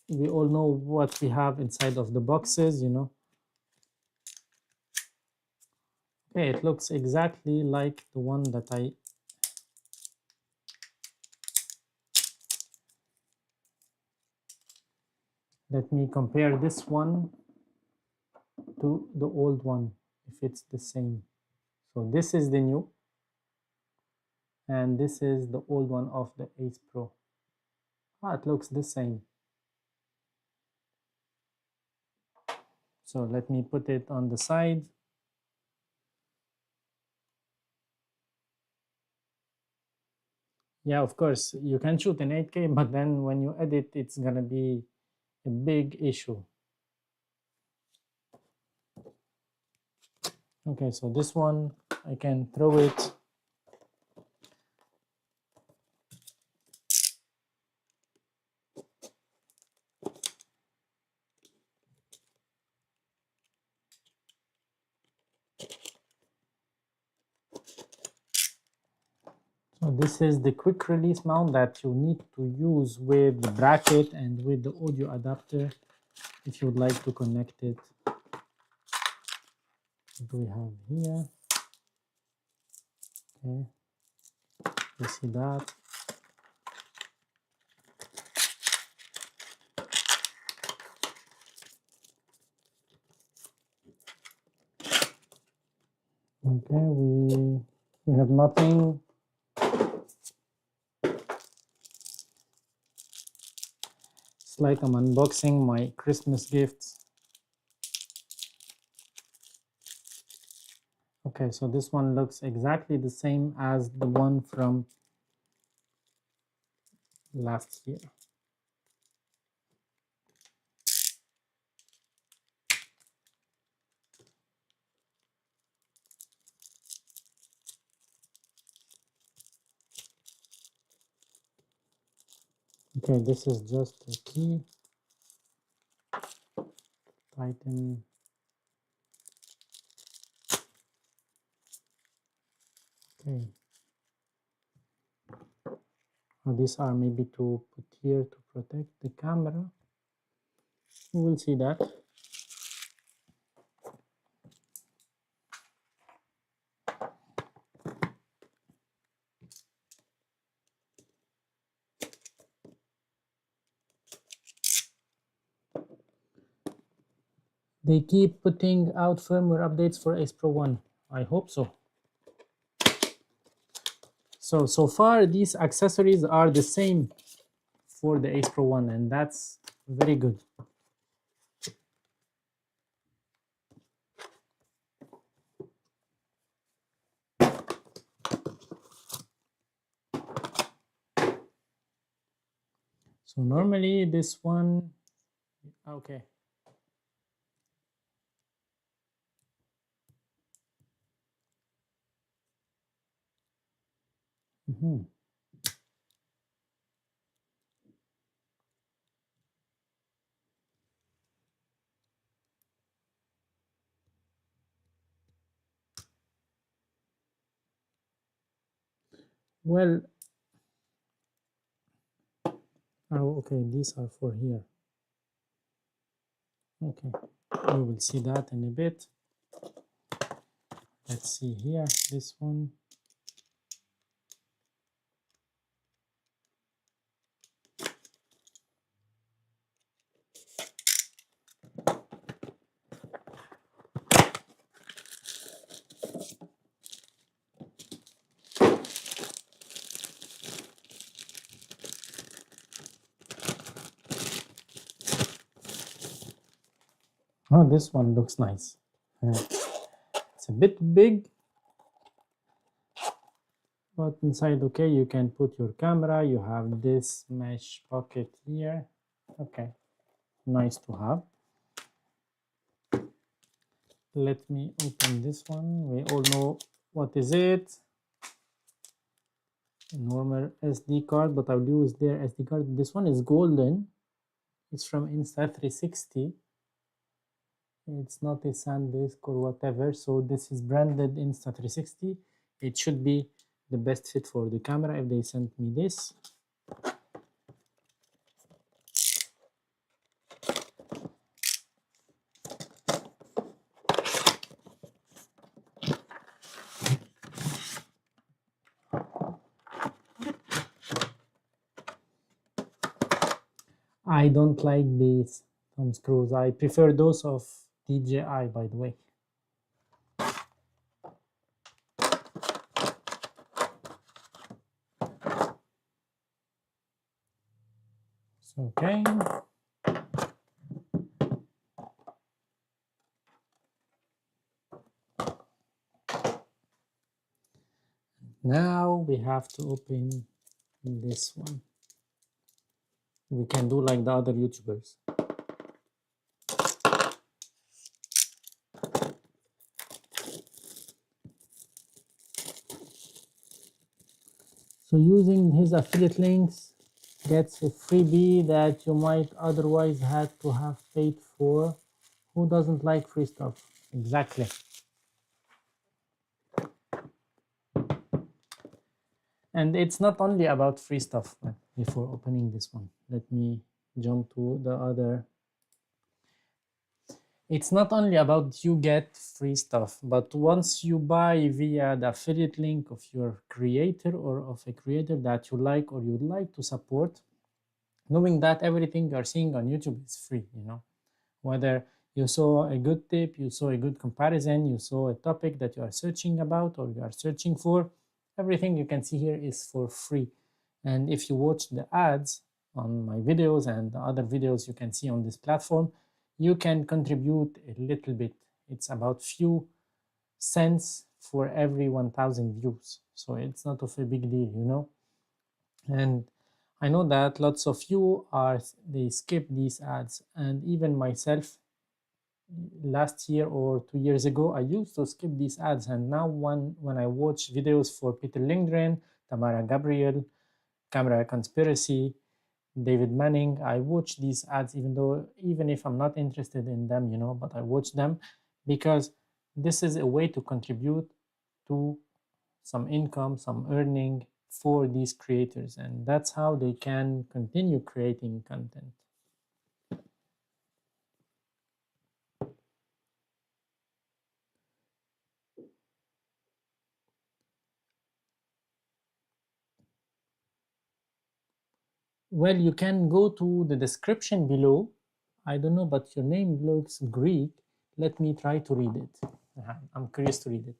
we all know what we have inside of the boxes, you know. Okay, it looks exactly like the one that I, let me compare this one to the old one, if it's the same. So this is the new, and this is the old one of the Ace Pro. Ah, it looks the same. So let me put it on the side. Yeah, of course, you can shoot in 8K, but then when you edit, it's gonna be a big issue. Okay, so this one, I can throw it. So this is the quick release mount that you need to use with the bracket and with the audio adapter if you would like to connect it. What do we have here? Okay, you see that. Okay, we have nothing. It's like I'm unboxing my Christmas gifts. Okay, so this one looks exactly the same as the one from last year. Okay, this is just a key. Tighten. Okay. Now these are maybe to put here to protect the camera. We will see that. They keep putting out firmware updates for Ace Pro 1. I hope so. So far, these accessories are the same for the Ace Pro 1, and that's very good. So normally this one, okay. Well, oh, okay, these are for here. Okay, we will see that in a bit. Let's see here, this one. Oh, this one looks nice. It's a bit big, But inside, okay, you can put your camera. You have this mesh pocket here. Okay, nice to have. Let me open this one. We all know what is it. Normal SD card, but I'll use their SD card. This one is golden. It's from Insta360. It's not a SanDisk or whatever. So this is branded Insta360. It should be the best fit for the camera if they sent me this. I don't like these thumb screws. I prefer those of DJI, by the way. So, okay. Now we have to open this one. We can do like the other YouTubers. So using his affiliate links gets a freebie that you might otherwise have to have paid for. Who doesn't like free stuff? Exactly. And it's not only about free stuff. Before opening this one, let me jump to the other. It's not only about you get free stuff, but once you buy via the affiliate link of your creator or of a creator that you like or you'd like to support, knowing that everything you're seeing on YouTube is free, you know, whether you saw a good tip, you saw a good comparison, you saw a topic that you are searching about or you are searching for, everything you can see here is for free. And if you watch the ads on my videos and the other videos you can see on this platform, you can contribute a little bit. It's about few cents for every 1,000 views. So it's not of a big deal, you know. And I know that lots of you they skip these ads, and even myself last year or 2 years ago I used to skip these ads, and now when I watch videos for Peter Lindgren, Tamara Gabriel, Camera Conspiracy, David Manning, I watch these ads even if I'm not interested in them, you know, but I watch them because this is a way to contribute to some income, some earning for these creators, and that's how they can continue creating content. Well, you can go to the description below. I don't know, but your name looks Greek. Let me try to read it. I'm curious to read it.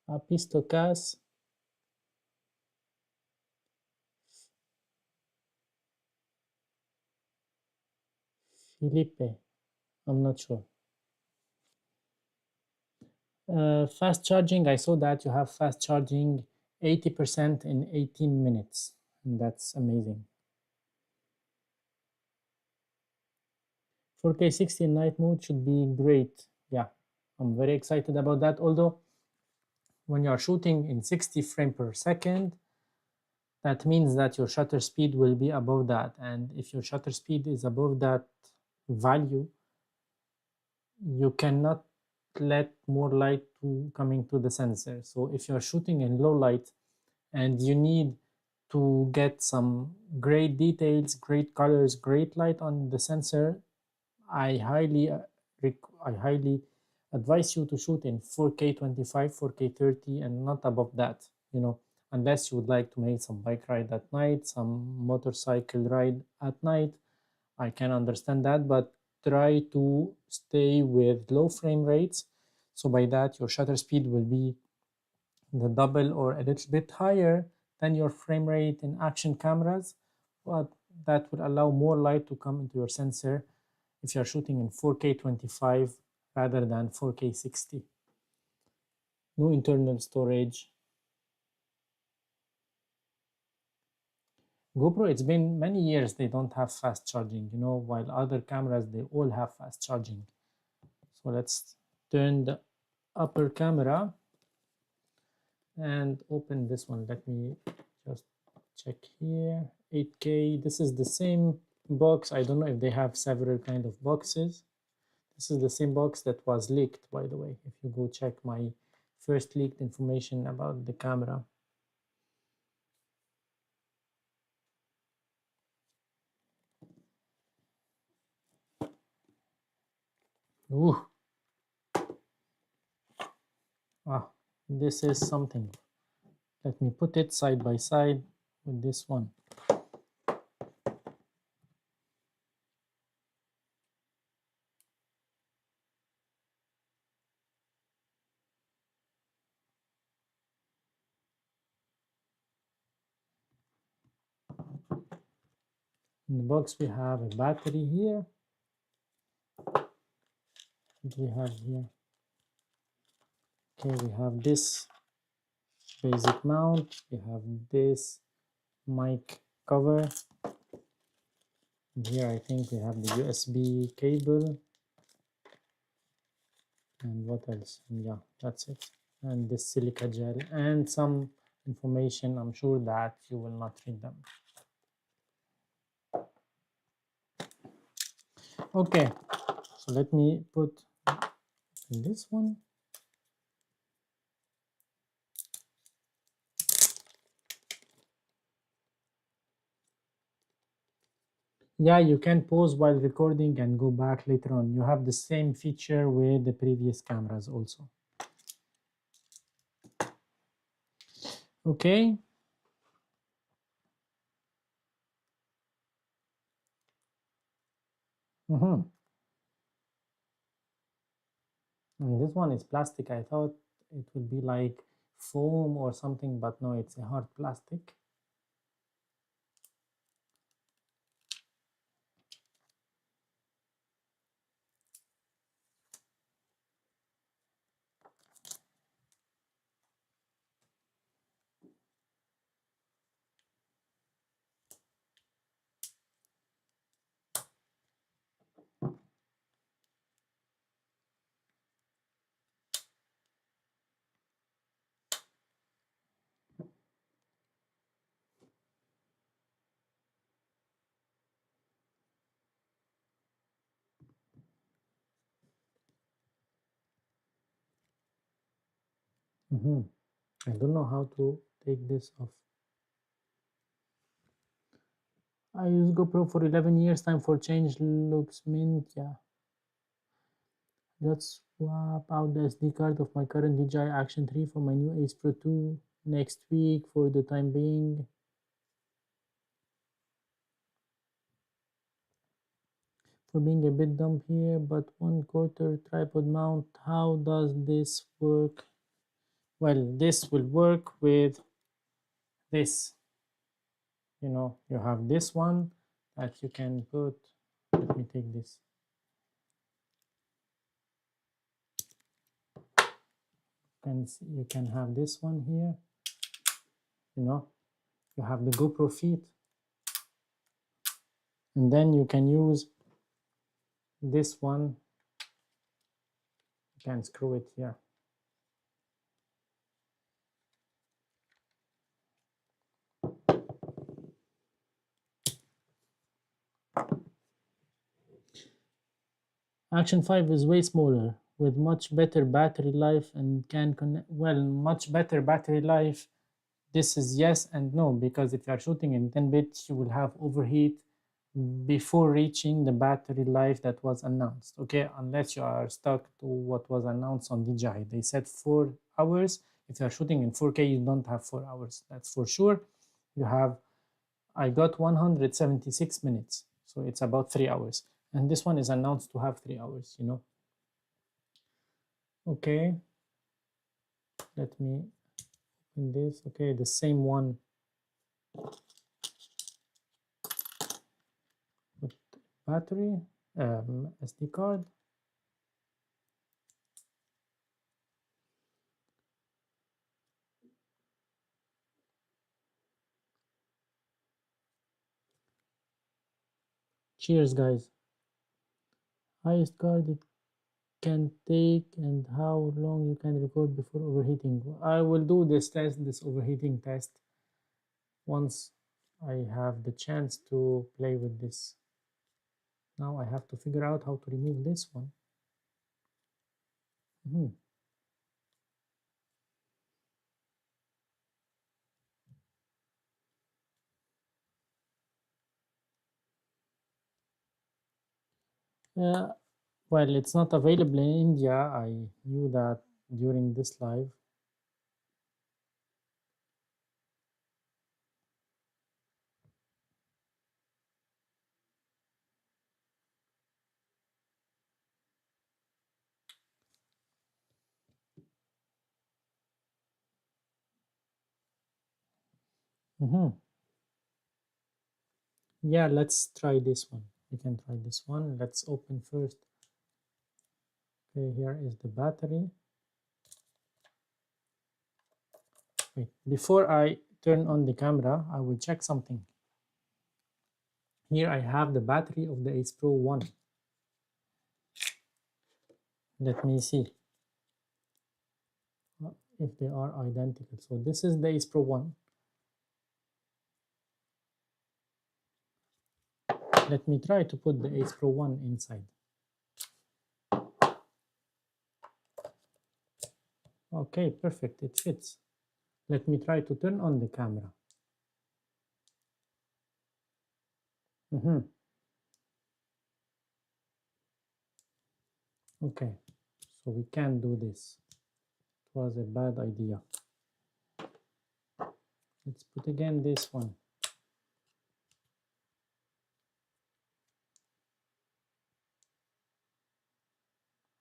Apistokas Felipe. I'm not sure. Fast charging, I saw that you have fast charging 80% in 18 minutes. And that's amazing. 4K 60 in night mode should be great. Yeah, I'm very excited about that. Although when you are shooting in 60 frames per second, that means that your shutter speed will be above that. And if your shutter speed is above that value, you cannot let more light coming to the sensor. So if you're shooting in low light and you need to get some great details, great colors, great light on the sensor, I highly advise you to shoot in 4K 25, 4K 30, and not above that, you know, unless you would like to make some bike ride at night, some motorcycle ride at night. I can understand that, but try to stay with low frame rates. So by that, your shutter speed will be the double or a little bit higher than your frame rate in action cameras, but that will allow more light to come into your sensor if you're shooting in 4K 25 rather than 4K 60. No internal storage. GoPro, it's been many years they don't have fast charging, you know, while other cameras, they all have fast charging. So let's turn the upper camera and open this one. Let me just check here. 8K, this is the same box. I don't know if they have several kind of boxes. This is the same box that was leaked, by the way, if you go check my first leaked information about the camera. Ooh. Ah, this is something. Let me put it side by side with this one. In the box we have a battery here. What do we have here? Okay, we have this basic mount. We have this mic cover. And here I think we have the USB cable. And what else? Yeah, that's it. And this silica gel and some information. I'm sure that you will not read them. Okay, so let me put this one. Yeah, you can pause while recording and go back later on. You have the same feature with the previous cameras also. Okay. And this one is plastic. I thought it would be like foam or something, but no, it's a hard plastic. I don't know how to take this off. I use GoPro for 11 years. Time for change. Looks mint. Yeah. Just swap out the SD card of my current DJI Action 3 for my new Ace Pro 2 next week for the time being. For being a bit dumb here, but 1/4 tripod mount. How does this work? Well, this will work with this. You know, you have this one that you can put. Let me take this. You can have this one here. You know, you have the GoPro feet, and then you can use this one. You can screw it here. Action 5 is way smaller with much better battery life and can connect. Well, much better battery life. This is yes and no, because if you are shooting in 10 bits, you will have overheat before reaching the battery life that was announced. Okay, unless you are stuck to what was announced on DJI. They said 4 hours. If you are shooting in 4K, you don't have 4 hours. That's for sure. You have, I got 176 minutes. So it's about 3 hours. And this one is announced to have 3 hours, you know. Okay. Let me open this. Okay, the same one. Put battery SD card. Cheers, guys. Highest card it can take and how long you can record before overheating. I will do this overheating test, once I have the chance to play with this. Now I have to figure out how to remove this one. Well, it's not available in India. I knew that during this live. Yeah, let's try this one. We can try this one. Let's open first. Okay, here is the battery. Wait, before I turn on the camera, I will check something. Here I have the battery of the Ace Pro 1. Let me see if they are identical. So this is the Ace Pro 1. Let me try to put the Ace Pro 1 inside. Okay, perfect, it fits. Let me try to turn on the camera. Okay, so we can't do this. It was a bad idea. Let's put again this one.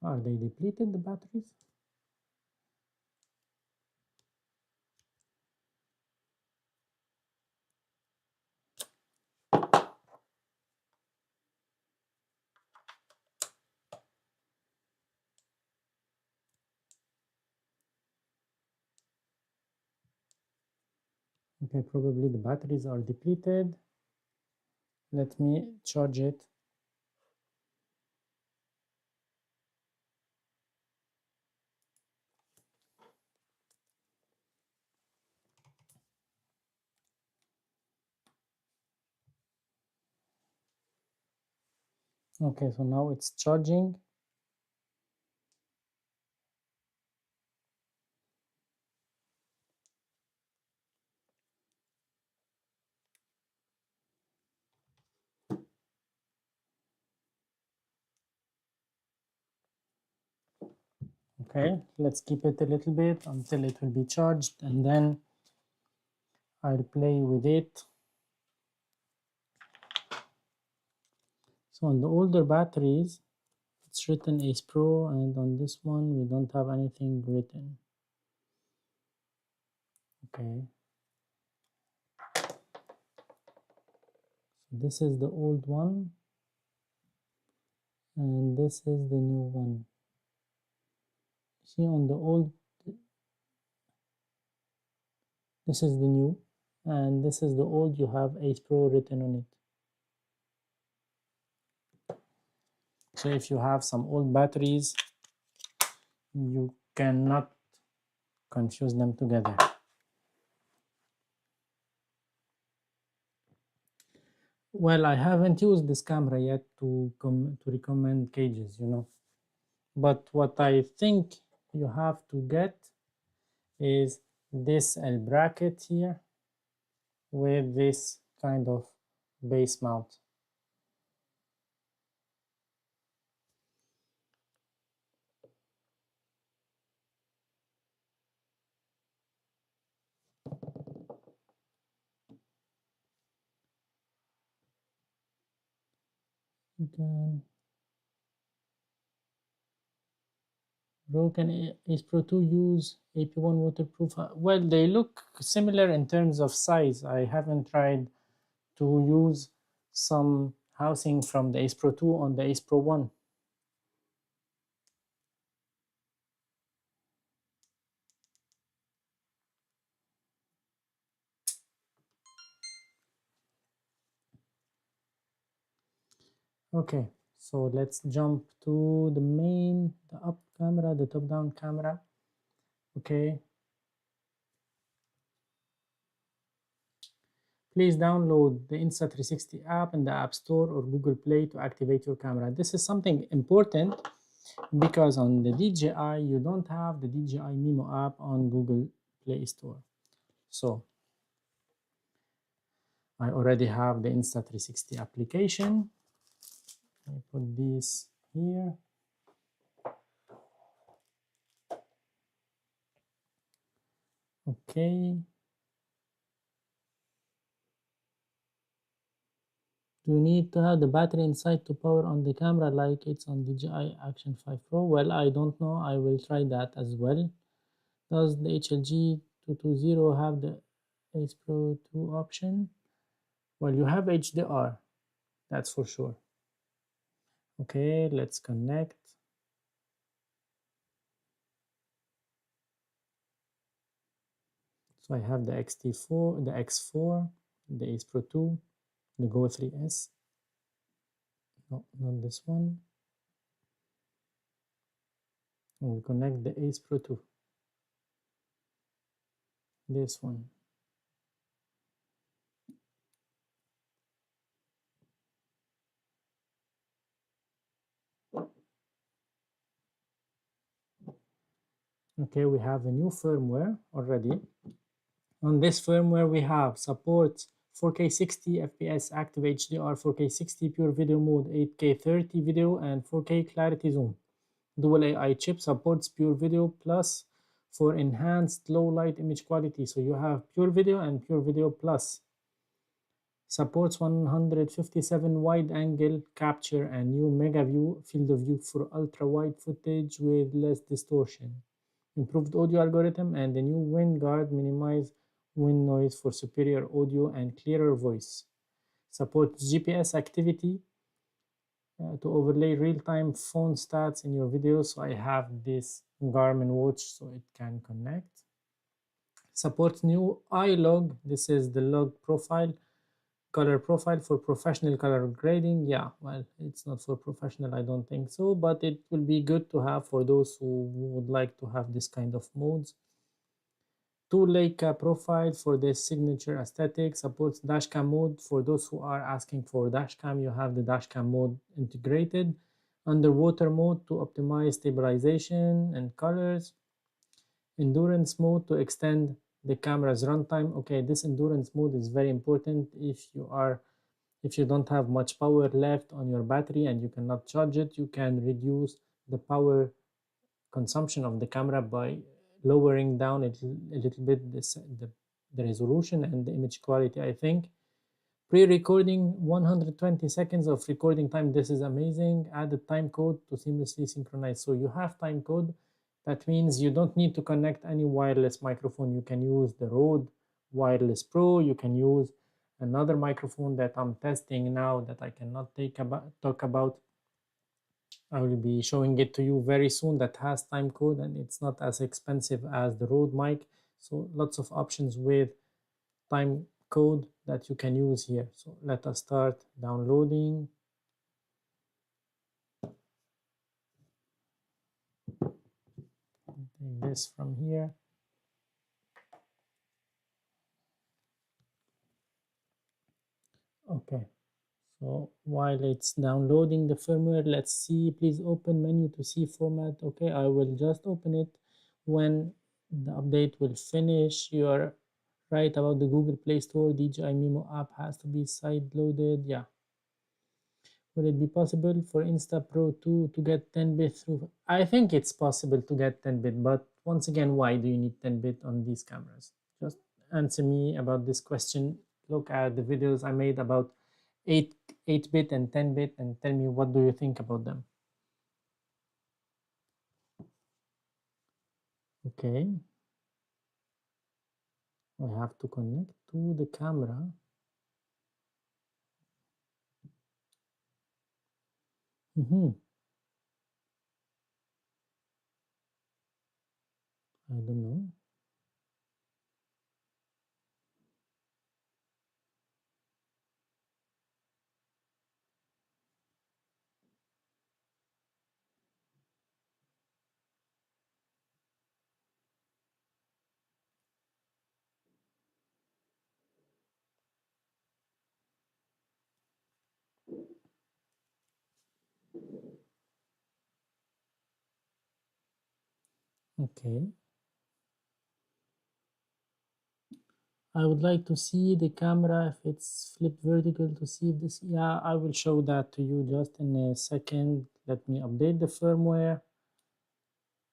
Are they depleted, the batteries? Okay, probably the batteries are depleted. Let me charge it. Okay, so now it's charging. Okay, let's keep it a little bit until it will be charged, and then I'll play with it. So on the older batteries, it's written Ace Pro, and on this one, we don't have anything written. Okay. So this is the old one, and this is the new one. See, on the old, this is the new, and this is the old, you have Ace Pro written on it. So if you have some old batteries, you cannot confuse them together. Well, I haven't used this camera yet to recommend cages, you know. But what I think you have to get is this L bracket here with this kind of base mount. Again, broken Ace Pro 2 use AP1 waterproof. Well, they look similar in terms of size. I haven't tried to use some housing from the Ace Pro 2 on the Ace Pro 1. Okay, so let's jump to the up camera, the top down camera. Okay, please download the Insta360 app in the App Store or Google Play to activate your camera. This is something important because on the DJI you don't have the DJI Mimo app on Google Play Store. So I already have the Insta360 application. I put this here. Okay. Do you need to have the battery inside to power on the camera like it's on DJI Action 5 Pro? Well, I don't know. I will try that as well. Does the HLG 220 have the Ace Pro 2 option? Well, you have HDR, that's for sure. Okay, let's connect. So I have the XT4, the X4, the Ace Pro 2, the Go 3S. No, not this one. We'll connect the Ace Pro 2. This one. Okay, we have a new firmware already. On this firmware, we have support 4K 60 FPS active HDR, 4K 60 pure video mode, 8K 30 video, and 4K clarity zoom. Dual AI chip supports pure video plus for enhanced low light image quality. So you have pure video and pure video plus. Supports 157 wide angle capture and new mega view field of view for ultra wide footage with less distortion. Improved audio algorithm and the new wind guard minimize wind noise for superior audio and clearer voice. Supports GPS activity to overlay real-time phone stats in your videos. So I have this Garmin watch so it can connect. Supports new iLog. This is the log profile, color profile for professional color grading. Yeah, well, it's not for professional, I don't think so, but it will be good to have for those who would like to have this kind of modes. 2 Leica profile for this signature aesthetic. Supports dashcam mode. For those who are asking for dashcam, you have the dashcam mode integrated. Underwater mode to optimize stabilization and colors. Endurance mode to extend the camera's runtime. Okay, this endurance mode is very important if you don't have much power left on your battery and you cannot charge it. You can reduce the power consumption of the camera by lowering down a little bit the resolution and the image quality. I think pre-recording 120 seconds of recording time. This is amazing. Added time code to seamlessly synchronize. So you have time code. That means you don't need to connect any wireless microphone. You can use the Rode Wireless Pro. You can use another microphone that I'm testing now that I cannot talk about. I will be showing it to you very soon, that has time code and it's not as expensive as the Rode mic. So lots of options with time code that you can use here. So let us start downloading. Take this from here. Okay, so while it's downloading the firmware, let's see. Please open menu to see format. Okay, I will just open it when the update will finish. You are right about the Google Play Store. DJI Mimo app has to be side loaded. Yeah. Will it be possible for Insta Pro 2 to get 10-bit through? I think it's possible to get 10-bit, but once again, why do you need 10-bit on these cameras? Just answer me about this question. Look at the videos I made about 8-bit and 10-bit and tell me what do you think about them. Okay. I have to connect to the camera. I don't know. Okay. I would like to see the camera if it's flipped vertical to see if this. Yeah, I will show that to you just in a second. Let me update the firmware.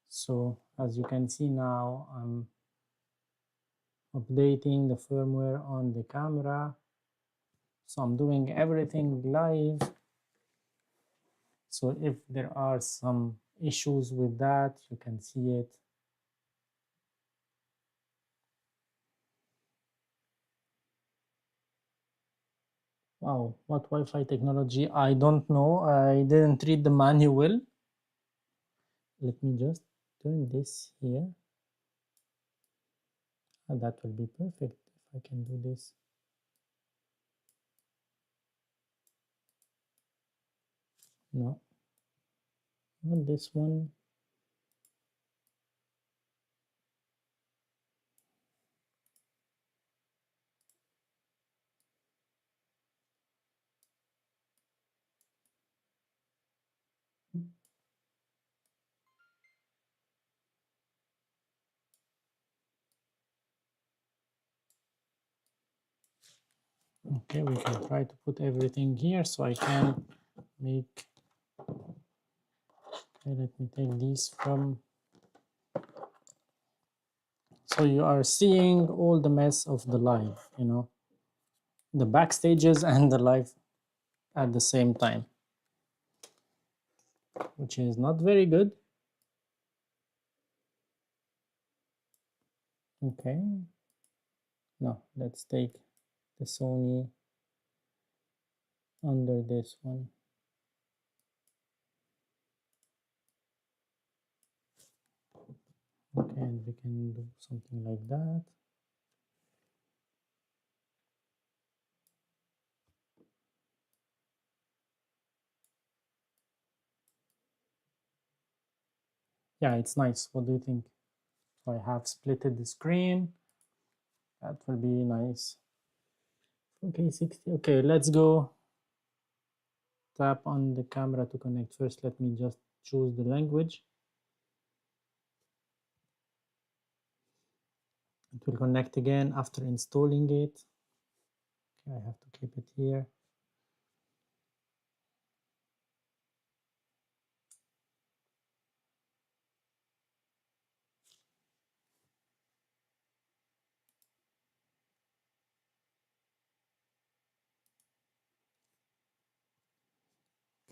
So as you can see now, I'm updating the firmware on the camera. So I'm doing everything live. So if there are some issues with that, you can see it. Wow, what Wi-Fi technology? I don't know. I didn't read the manual. Let me just turn this here. And that will be perfect if I can do this. No, not this one. Okay, we can try to put everything here so I can make. Okay, let me take these from. So you are seeing all the mess of the live, you know, the backstages and the live at the same time, which is not very good. Okay, no, let's take the Sony under this one. Okay, and we can do something like that. Yeah, it's nice. What do you think? So I have splitted the screen. That will be nice. Okay, 60. Okay, let's go. Tap on the camera to connect. First, let me just choose the language. It will connect again after installing it. Okay, I have to keep it here.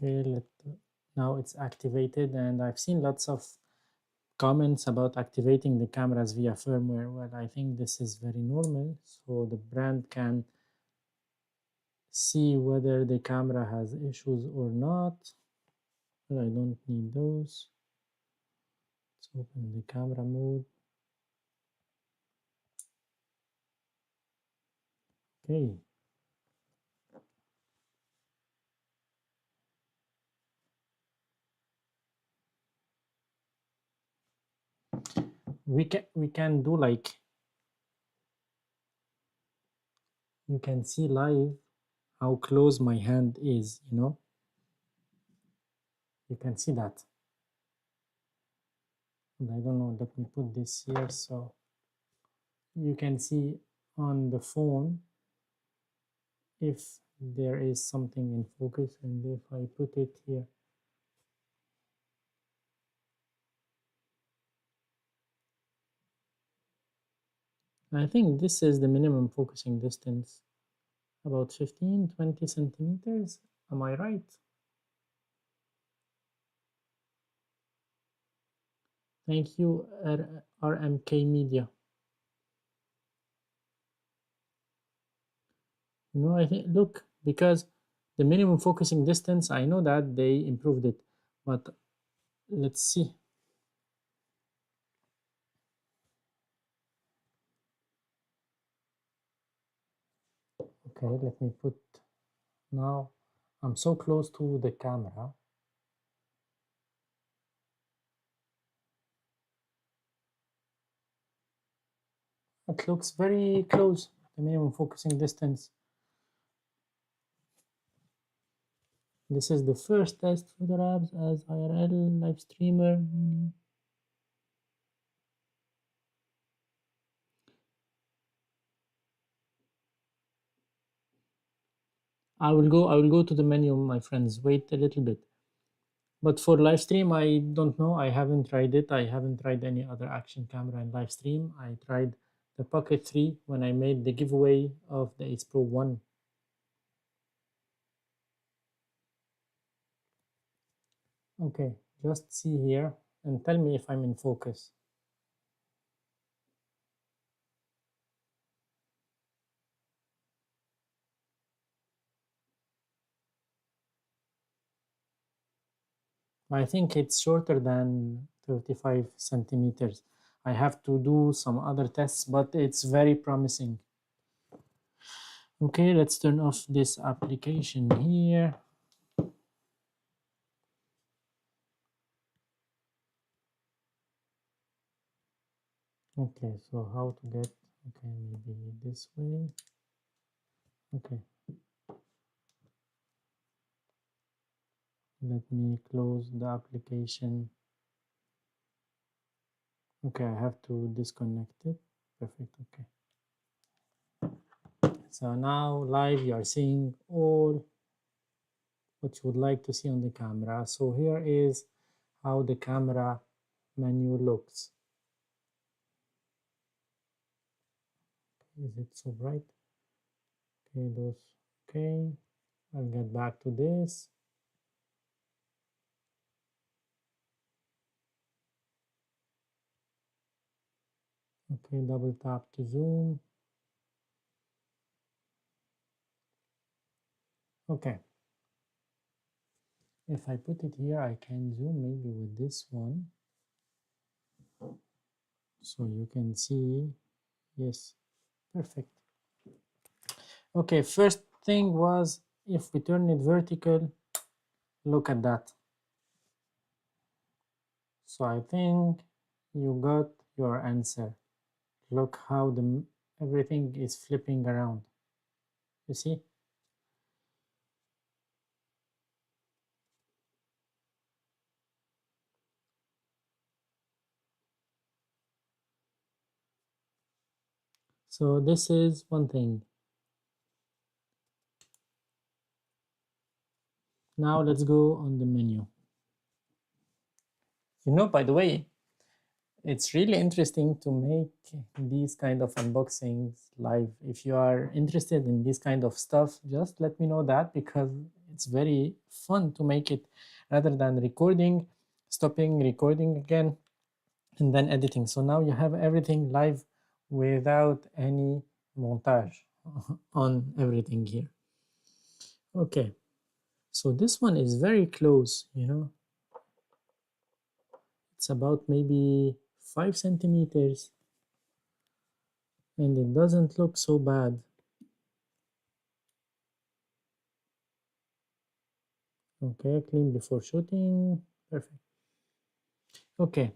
Okay, now it's activated, and I've seen lots of comments about activating the cameras via firmware. Well, I think this is very normal, so the brand can see whether the camera has issues or not. But I don't need those. Let's open the camera mode. Okay. We can do like, you can see live how close my hand is, you know. You can see that. And I don't know, let me put this here so you can see on the phone if there is something in focus, and if I put it here. I think this is the minimum focusing distance, about 15-20 centimeters. Am I right? Thank you, RMK Media. You know, I think, look, because The minimum focusing distance, I know that they improved it, but let's see. Okay, let me put, now I'm so close to the camera. It looks very close, the minimum focusing distance. This is the first test photo apps as IRL live streamer. I will go to the menu, my friends. Wait a little bit. But for live stream, I don't know. I haven't tried it. I haven't tried any other action camera in live stream. I tried the Pocket 3 when I made the giveaway of the Ace Pro 1. Okay, just see here and tell me if I'm in focus. I think it's shorter than 35 centimeters. I have to do some other tests, but it's very promising. Okay, let's turn off this application here. Okay, so how to get, okay, maybe this way. Okay, let me close the application. Okay, I have to disconnect it. Perfect, okay. So now live you are seeing all what you would like to see on the camera. So here is how the camera menu looks. Is it so bright? Okay, those, okay. I'll get back to this. Okay, double tap to zoom. Okay. If I put it here, I can zoom maybe with this one. So you can see, yes, perfect. Okay, first thing was if we turn it vertical, look at that. So I think you got your answer. Look how everything is flipping around. You see? So this is one thing. Now let's go on the menu. You know, by the way, it's really interesting to make these kind of unboxings live. If you are interested in this kind of stuff, just let me know that, because it's very fun to make it rather than recording, stopping, recording again, and then editing. So now you have everything live without any montage on everything here. Okay, so this one is very close, you know. It's about maybe 5 centimeters, and it doesn't look so bad. Okay, clean before shooting, perfect. Okay,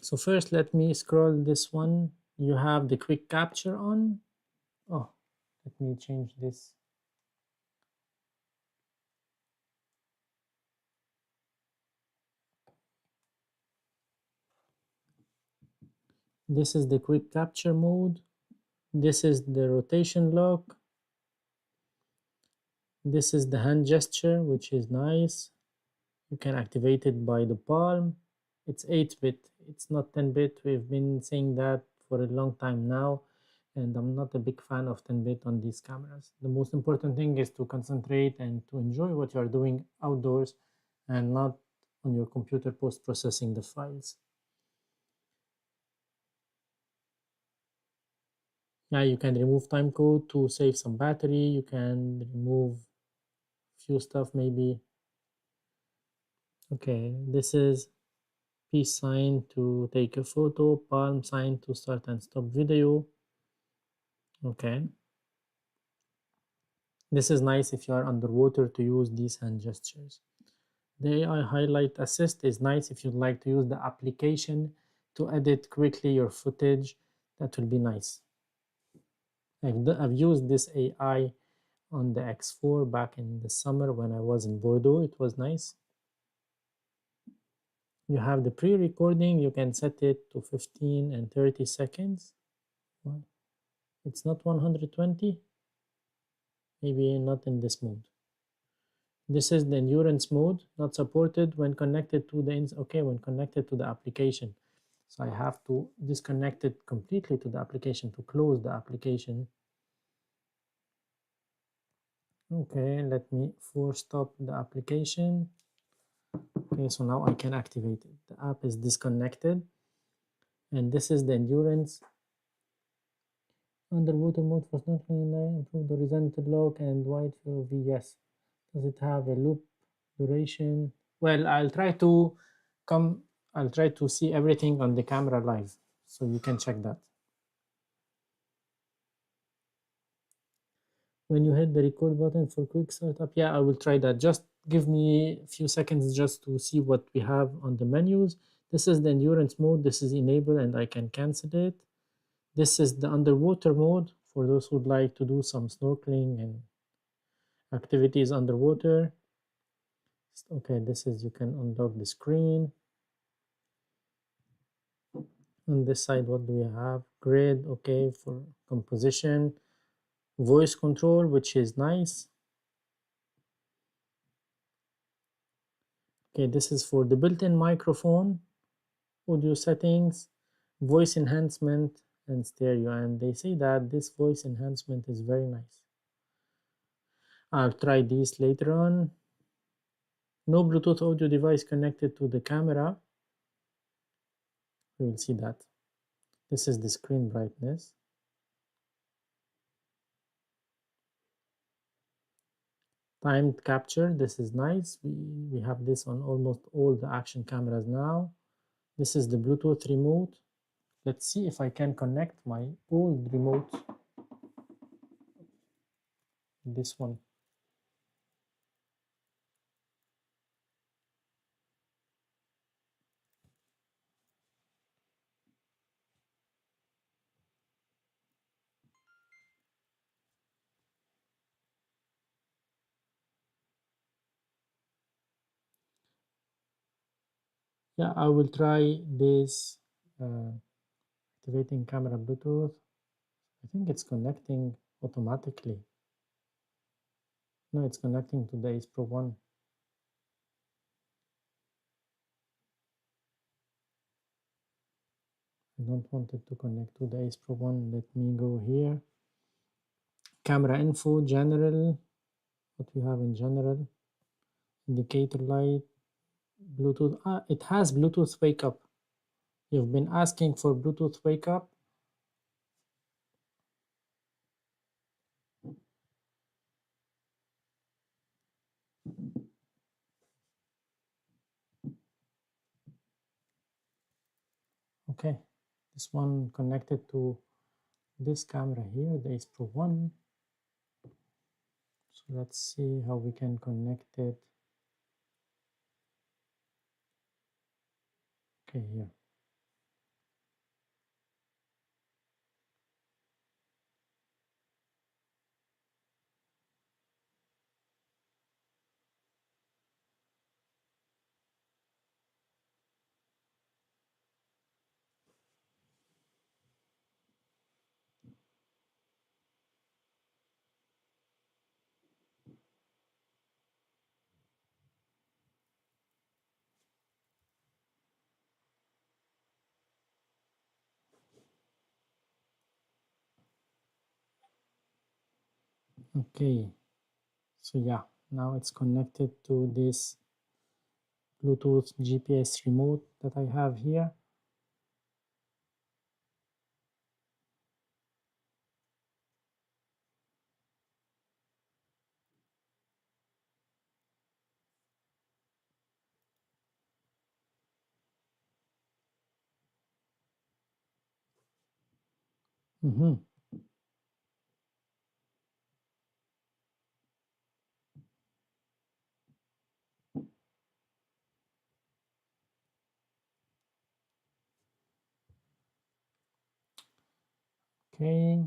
so first let me scroll this one. You have the quick capture on. Oh, let me change this. This is the quick capture mode. This is the rotation lock. This is the hand gesture, which is nice. You can activate it by the palm. It's 8-bit, it's not 10-bit. We've been saying that for a long time now, and I'm not a big fan of 10-bit on these cameras. The most important thing is to concentrate and to enjoy what you are doing outdoors and not on your computer post-processing the files. Yeah, you can remove timecode to save some battery. You can remove few stuff maybe. Okay, this is peace sign to take a photo, palm sign to start and stop video. Okay, this is nice if you are underwater to use these hand gestures. The AI highlight assist is nice if you'd like to use the application to edit quickly your footage. That will be nice. I've used this AI on the X4 back in the summer when I was in Bordeaux. It was nice. You have the pre-recording. You can set it to 15 and 30 seconds. It's not 120. Maybe not in this mode. This is the endurance mode, not supported when connected to the when connected to the application. So I have to disconnect it completely to the application to close the application. Okay, let me force stop the application. Okay, so now I can activate it. The app is disconnected, and this is the endurance. Underwater mode for snorkeling, improve the horizontal lock and wide field of yes. Does it have a loop duration? Well, I'll try to see everything on the camera live, so you can check that. When you hit the record button for quick startup, yeah, I will try that. Just give me a few seconds just to see what we have on the menus. This is the endurance mode. This is enabled and I can cancel it. This is the underwater mode for those who'd like to do some snorkeling and activities underwater. Okay, this is, you can unlock the screen. On this side, what do we have? Grid, okay, for composition. Voice control, which is nice. Okay, this is for the built-in microphone, audio settings, voice enhancement, and stereo. And they say that this voice enhancement is very nice. I'll try these later on. No Bluetooth audio device connected to the camera. We will see that. This is the screen brightness. Timed capture, this is nice. We have this on almost all the action cameras now. This is the Bluetooth remote. Let's see if I can connect my old remote. This one. Yeah, I will try this activating camera Bluetooth. I think it's connecting automatically. No, it's connecting to the Ace Pro 1. I don't want it to connect to the Ace Pro 1. Let me go here. Camera info, general. What we have in general. Indicator light. Bluetooth. It has Bluetooth wake up. You've been asking for Bluetooth wake up. Okay, this one connected to this camera here, the Ace Pro 1. So let's see how we can connect it. Okay, here. Okay, so yeah, now it's connected to this Bluetooth GPS remote that I have here. Okay.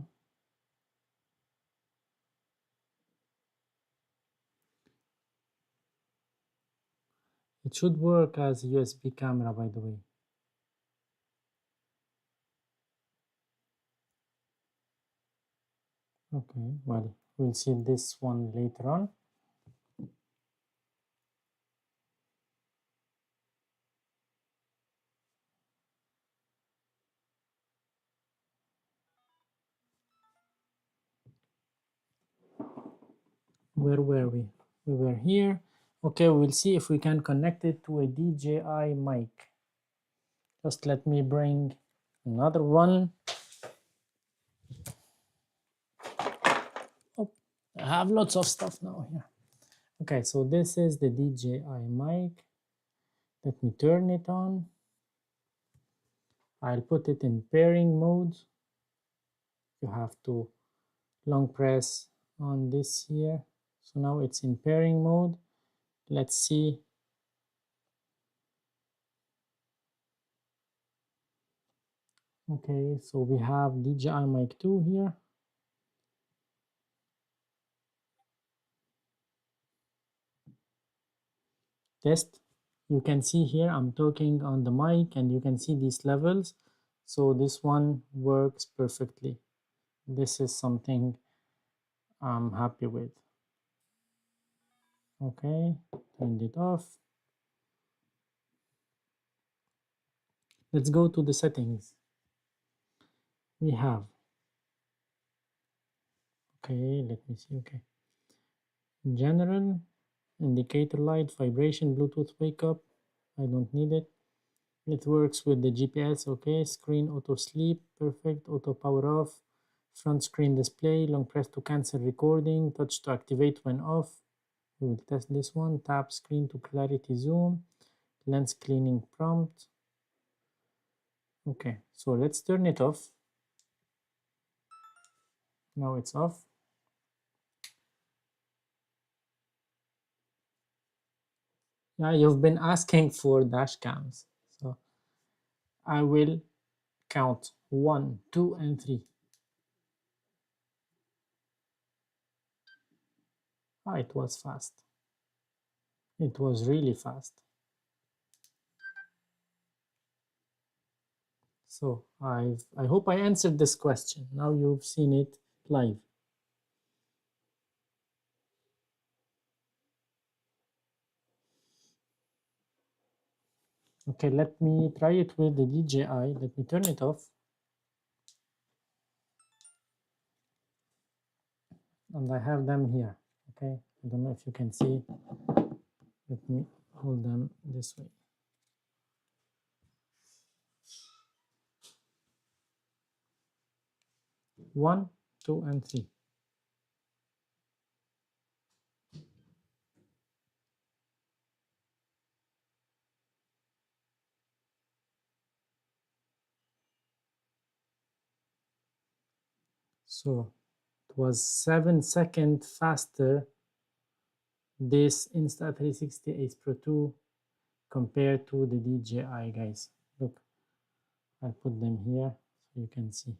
It should work as a USB camera, by the way. Okay, well, we'll see this one later on. Where were we? We were here. Okay, we'll see if we can connect it to a DJI mic. Just let me bring another one. Oh, I have lots of stuff now here. Okay, so this is the DJI mic. Let me turn it on. I'll put it in pairing mode. You have to long press on this here. So now it's in pairing mode. Let's see. Okay, so we have DJI Mic 2 here. Test. You can see here I'm talking on the mic and you can see these levels. So this one works perfectly. This is something I'm happy with. Okay, turned it off. Let's go to the settings. We have, okay, let me see, okay. General, indicator light, vibration, Bluetooth wake up. I don't need it. It works with the GPS, okay. Screen auto sleep, perfect. Auto power off. Front screen display, long press to cancel recording, touch to activate when off. We will test this one. Tap screen to clarity zoom, lens cleaning prompt. Okay, so let's turn it off. Now it's off. Yeah, you've been asking for dash cams, so I will count 1, 2, and 3. Ah, it was fast. It was really fast. So I hope I answered this question. Now you've seen it live. Okay, let me try it with the DJI. Let me turn it off. And I have them here. Okay, I don't know if you can see. Let me hold them this way. 1, 2, and 3. So it was 7 seconds faster, this Insta360 Ace Pro 2 compared to the DJI, guys. Look, I put them here so you can see.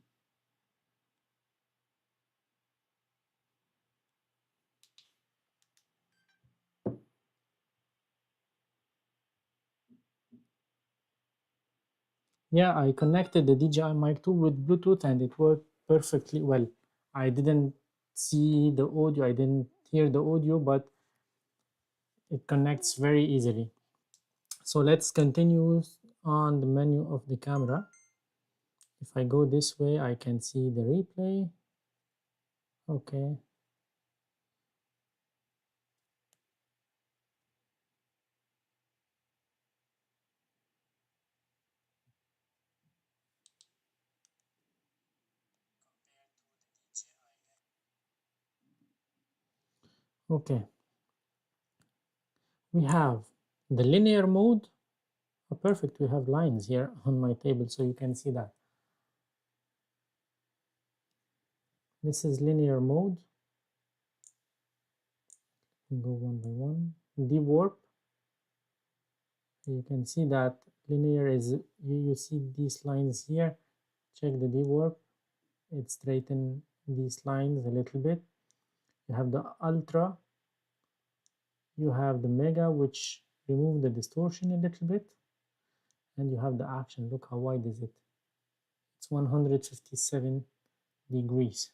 Yeah, I connected the DJI Mic 2 with Bluetooth and it worked perfectly well. I didn't see the audio, I didn't hear the audio, but it connects very easily. So let's continue on the menu of the camera. If I go this way, I can see the replay. Okay. Okay. We have the linear mode. Oh, perfect. We have lines here on my table so you can see that. This is linear mode. We go one by one. Dewarp. You can see that linear is, you see these lines here. Check the dewarp. It straightens these lines a little bit. You have the ultra. You have the mega, which remove the distortion a little bit. And you have the action. Look how wide is it. It's 157 degrees.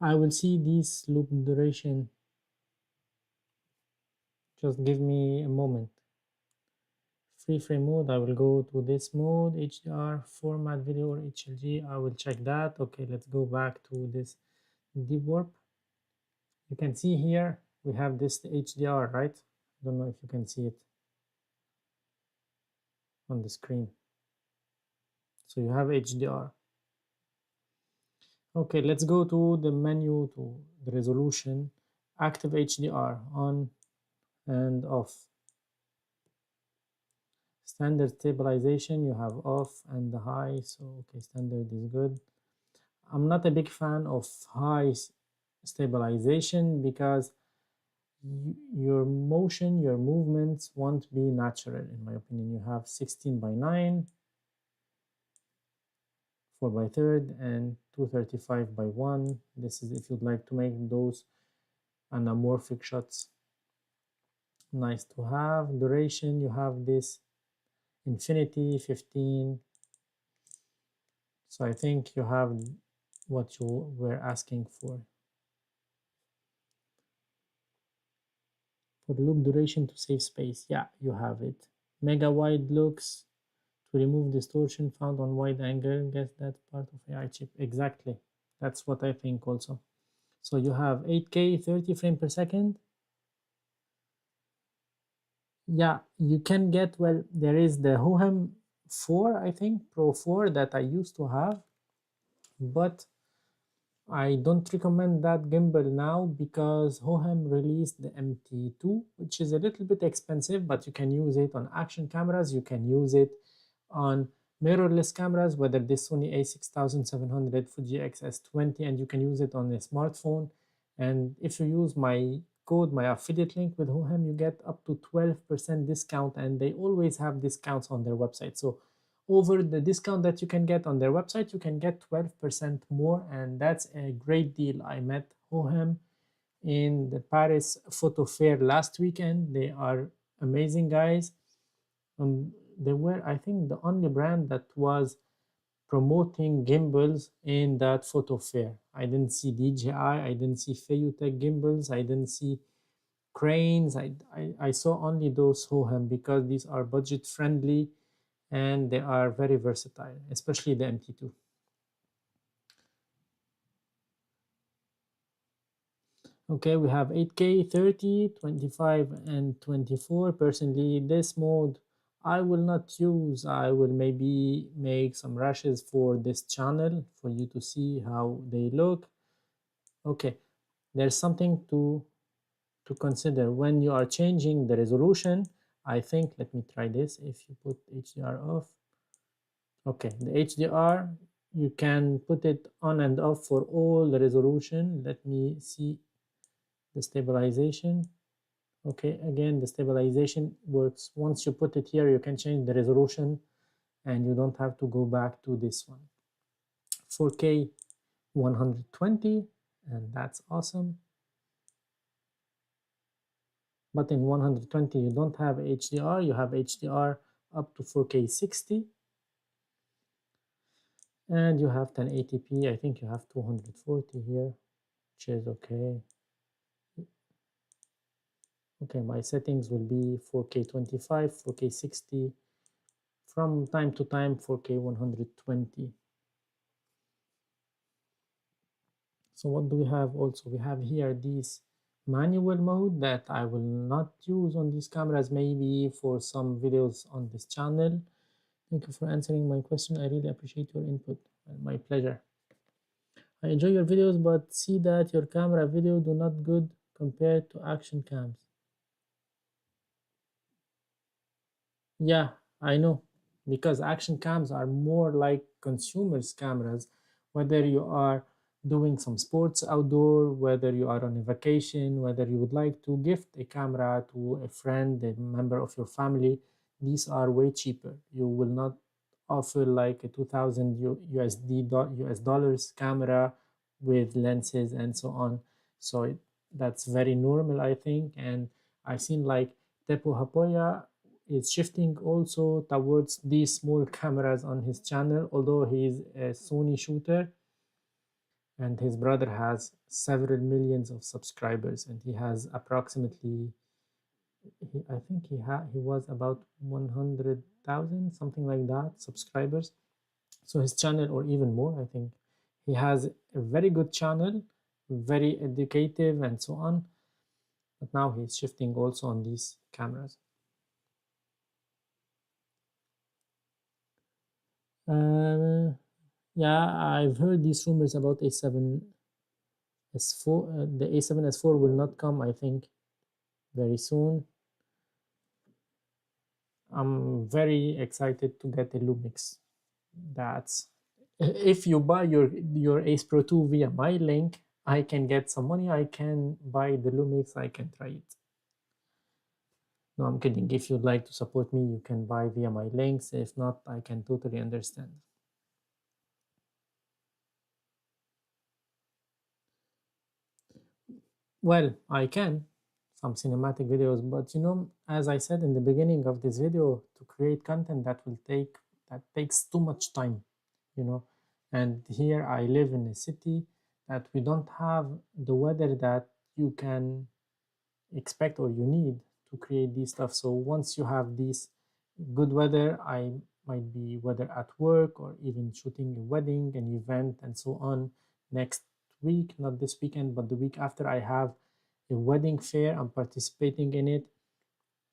I will see this loop duration. Just give me a moment. Free frame mode, I will go to this mode, HDR, format, video, or HLG. I will check that. Okay, let's go back to this deep warp. You can see here we have this HDR, right? I don't know if you can see it on the screen. So you have HDR. Okay, let's go to the menu, to the resolution, active HDR, on and off. Standard stabilization you have off and the high, so okay, standard is good. I'm not a big fan of high stabilization because your motion, your movements won't be natural, in my opinion. You have 16:9, 4:3, and 235:1. This is if you'd like to make those anamorphic shots. Nice to have. Duration, you have this infinity 15. So I think you have what you were asking for. For loop duration to save space, yeah, you have it. Mega wide looks to remove distortion found on wide angle. Guess that's part of AI chip. Exactly. That's what I think also. So you have 8K 30 frame per second. Yeah, you can get, well, there is the Hohem 4, I think, Pro 4 that I used to have, but I don't recommend that gimbal now because Hohem released the MT2, which is a little bit expensive, but you can use it on action cameras. You can use it on mirrorless cameras, whether this Sony a6700, Fuji XS20, and you can use it on a smartphone. And if you use my code, my affiliate link with Hohem, you get up to 12% discount, and they always have discounts on their website. So over the discount that you can get on their website, you can get 12% more, and that's a great deal. I met Hohem in the Paris Photo Fair last weekend. They are amazing guys. They were, I think, the only brand that was promoting gimbals in that photo fair. I didn't see DJI, I didn't see Feiyutech gimbals, I didn't see cranes. I saw only those Hohem because these are budget friendly and they are very versatile, especially the MT2. Okay, we have 8K, 30, 25, and 24. Personally, this mode I will not use. I will maybe make some rushes for this channel for you to see how they look. Okay, there's something to consider when you are changing the resolution. I think, let me try this. If you put HDR off, okay, the HDR, you can put it on and off for all the resolution. Let me see the stabilization. Okay, again, the stabilization works. Once you put it here, you can change the resolution and you don't have to go back to this one. 4K 120, and that's awesome. But in 120, you don't have HDR, you have HDR up to 4K 60. And you have 1080p, I think you have 240 here, which is okay. Okay, my settings will be 4K 25, 4K 60, from time to time 4K 120. So what do we have also? We have here this manual mode that I will not use on these cameras, maybe for some videos on this channel. Thank you for answering my question. I really appreciate your input. My pleasure. I enjoy your videos, but see that your camera video do not good compared to action cams. Yeah, I know, because action cams are more like consumers cameras, whether you are doing some sports outdoor, whether you are on a vacation, whether you would like to gift a camera to a friend, a member of your family. These are way cheaper. You will not offer like a 2000 US dollars camera with lenses and so on. So that's very normal, I think. And I've seen like Tepu Hapoya is shifting also towards these small cameras on his channel, although he's a Sony shooter, and his brother has several millions of subscribers, and he has approximately, I think he was about 100,000, something like that, subscribers. So his channel, or even more, I think. He has a very good channel, very educative and so on, but now he's shifting also on these cameras. Yeah, I've heard these rumors about A7 S4. The A7 S4 will not come, I think, very soon. I'm very excited to get a Lumix. That's if you buy your Ace Pro 2 via my link, I can get some money. I can buy the Lumix. I can try it. No, I'm kidding. If you'd like to support me, you can buy via my links. If not, I can totally understand. Well, I can some cinematic videos, but you know, as I said in the beginning of this video, to create content that takes too much time, you know. And here I live in a city that we don't have the weather that you can expect or you need to create these stuff. So once you have this good weather, I might be whether at work or even shooting a wedding, an event, and so on next week, not this weekend, but the week after, I have a wedding fair. I'm participating in it.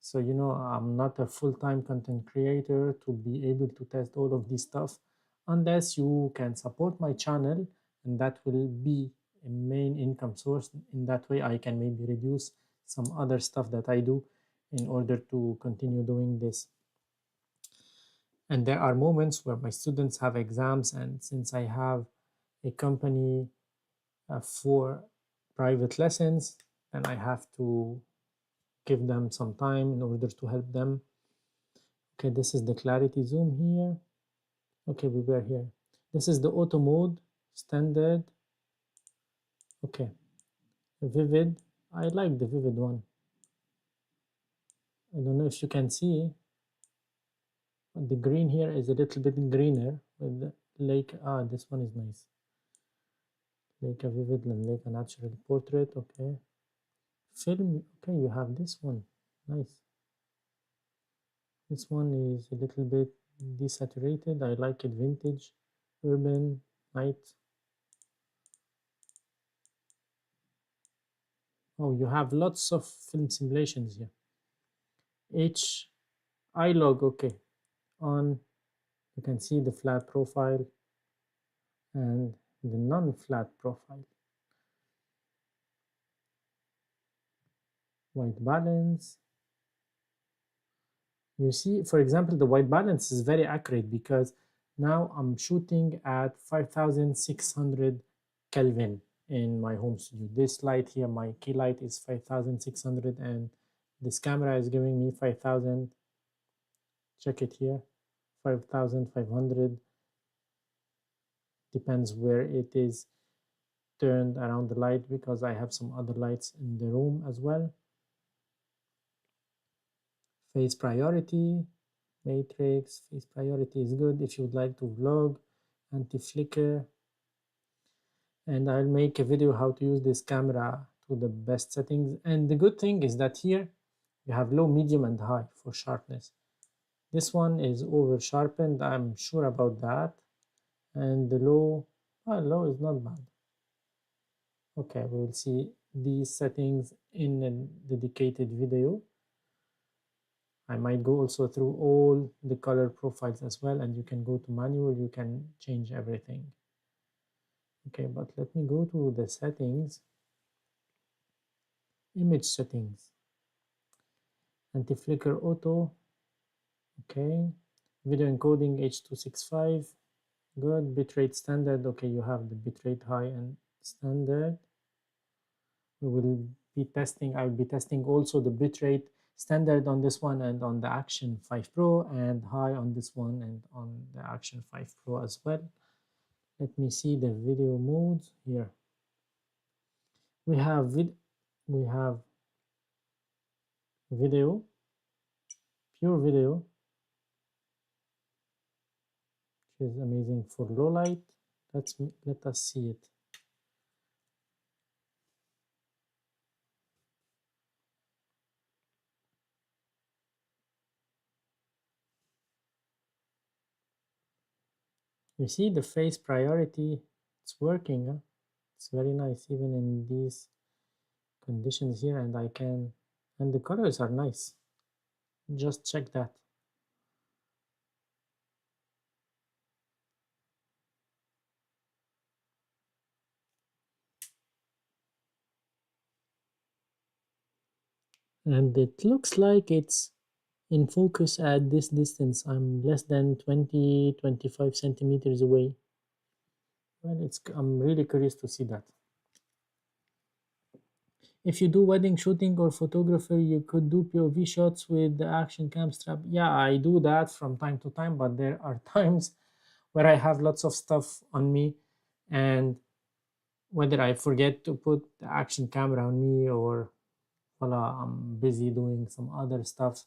So, you know, I'm not a full-time content creator to be able to test all of this stuff unless you can support my channel, and that will be a main income source. In that way, I can maybe reduce some other stuff that I do in order to continue doing this. And there are moments where my students have exams, and since I have a company for private lessons, then I have to give them some time in order to help them. Okay, this is the clarity zoom here. Okay, we were here. This is the auto mode, standard. Okay, vivid. I like the vivid one. I don't know if you can see, but the green here is a little bit greener with the lake. This one is nice. Lake a vivid and lake a natural portrait. Okay. Film. Okay, you have this one. Nice. This one is a little bit desaturated. I like it. Vintage, urban, night. Oh, you have lots of film simulations here. H iLog, okay. On, you can see the flat profile and the non-flat profile. White balance. You see, for example, the white balance is very accurate because now I'm shooting at 5600 Kelvin in my home studio. This light here, my key light, is 5600, and this camera is giving me 5000. Check it here, 5500. Depends where it is turned around the light, because I have some other lights in the room as well. Phase priority, matrix, phase priority is good if you would like to vlog, anti-flicker. And I'll make a video how to use this camera to the best settings. And the good thing is that here you have low, medium, and high for sharpness. This one is over sharpened, I'm sure about that. And the low, low is not bad. Okay, we will see these settings in a dedicated video. I might go also through all the color profiles as well, and you can go to manual, you can change everything. Okay, but let me go to the settings, image settings, anti-flicker auto, okay, video encoding H.265, Good. Bitrate standard. Okay, you have the bitrate high and standard. We will be testing, I'll be testing also the bitrate standard on this one and on the Action 5 Pro, and high on this one and on the Action 5 Pro as well. Let me see the video modes here. We have video, pure video, which is amazing for low light. Let us see it. You see the face priority, it's working. Huh? It's very nice even in these conditions here, and and the colors are nice. Just check that. And it looks like it's in focus at this distance. I'm less than 20-25 centimeters away. Well, I'm really curious to see that. If you do wedding shooting or photographer, you could do POV shots with the action cam strap. Yeah, I do that from time to time, but there are times where I have lots of stuff on me, and whether I forget to put the action camera on me or voila, I'm busy doing some other stuff.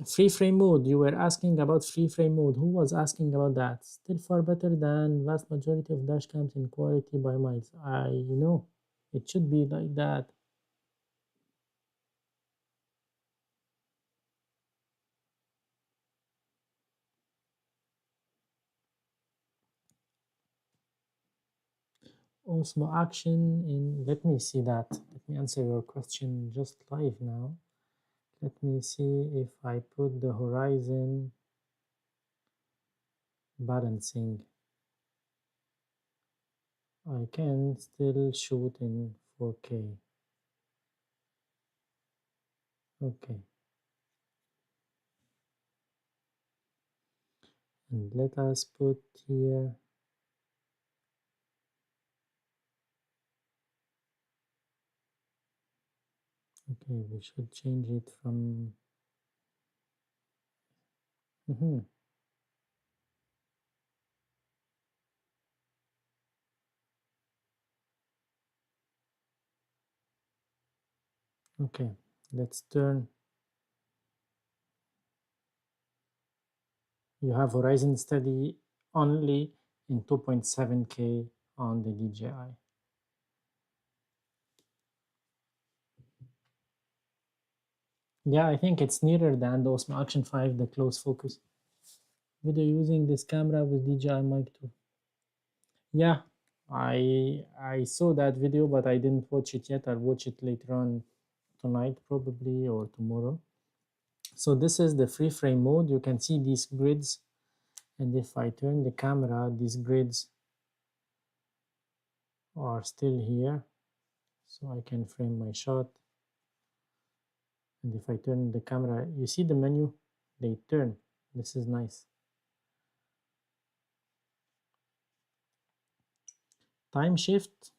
Free frame mode, you were asking about free frame mode. Who was asking about that? Still far better than vast majority of dash cams in quality by miles. You know, it should be like that. Osmo action in, let me see that. Let me answer your question just live now. Let me see if I put the horizon balancing. I can still shoot in 4K. Okay. And let us put here, okay, we should change it from, okay, let's turn. You have horizon steady only in 2.7K on the DJI. Yeah, I think it's nearer than the Osmo Action 5, the close focus. Video using this camera with DJI Mic 2. Yeah, I saw that video, but I didn't watch it yet. I'll watch it later on tonight probably, or tomorrow. So this is the free frame mode. You can see these grids, and if I turn the camera, these grids are still here, so I can frame my shot. And if I turn the camera, you see the menu, they turn. This is nice. Time shift,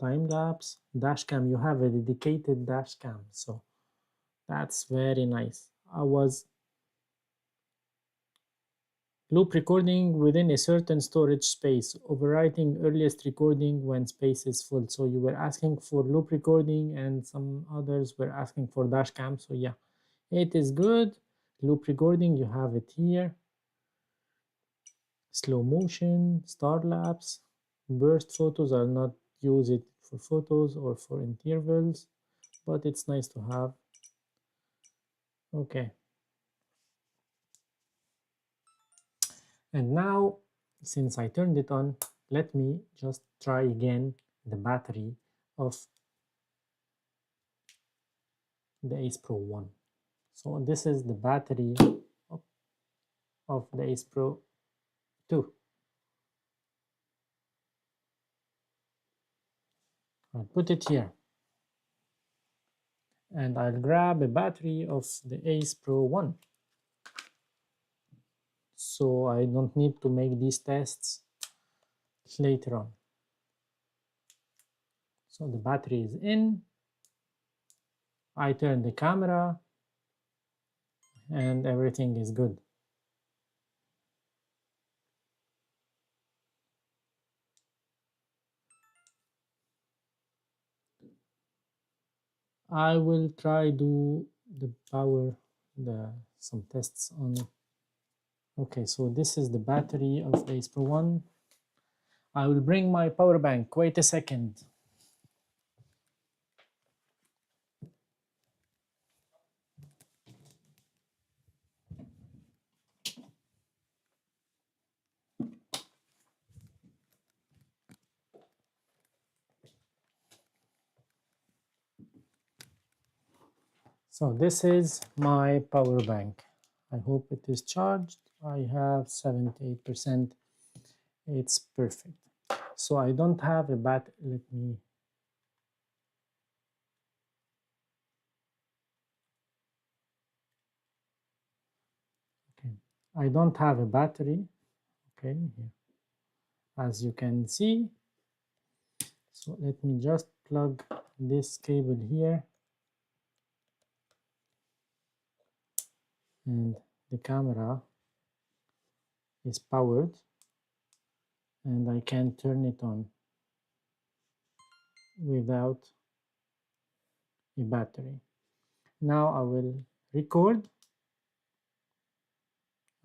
time lapse, dash cam. You have a dedicated dash cam, so that's very nice. I was loop recording within a certain storage space, overwriting earliest recording when space is full. So you were asking for loop recording, and some others were asking for dash cam. So yeah, it is good. Loop recording, you have it here. Slow motion, star lapse, burst photos. I'll not use it for photos or for intervals, but it's nice to have. Okay. And now, since I turned it on, let me just try again the battery of the Ace Pro 1. So this is the battery of the Ace Pro 2. I'll put it here. And I'll grab a battery of the Ace Pro 1. so I don't need to make these tests later on. So the battery is in, I turn the camera, and everything is good. I will try do the power, some tests on it. Okay, so this is the battery of Ace Pro 1. I will bring my power bank. Wait a second. So this is my power bank. I hope it is charged. I have 78%. It's perfect. So I don't have a battery. Let me. Okay. I don't have a battery. Okay, here. As you can see. So let me just plug this cable here. And the camera is powered. And I can turn it on without a battery. Now I will record.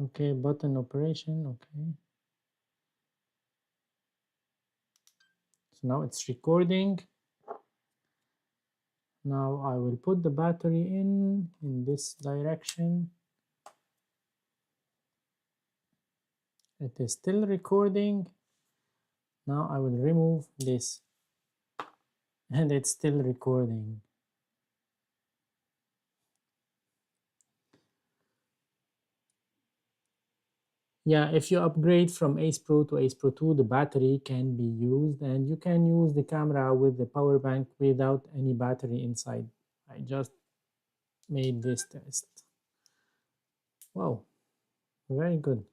Okay, button operation. Okay. So now it's recording. Now I will put the battery in this direction. It is still recording. Now I will remove this and it's still recording. Yeah, if you upgrade from Ace Pro to Ace Pro 2, the battery can be used and you can use the camera with the power bank without any battery inside. I just made this test. Wow, very good.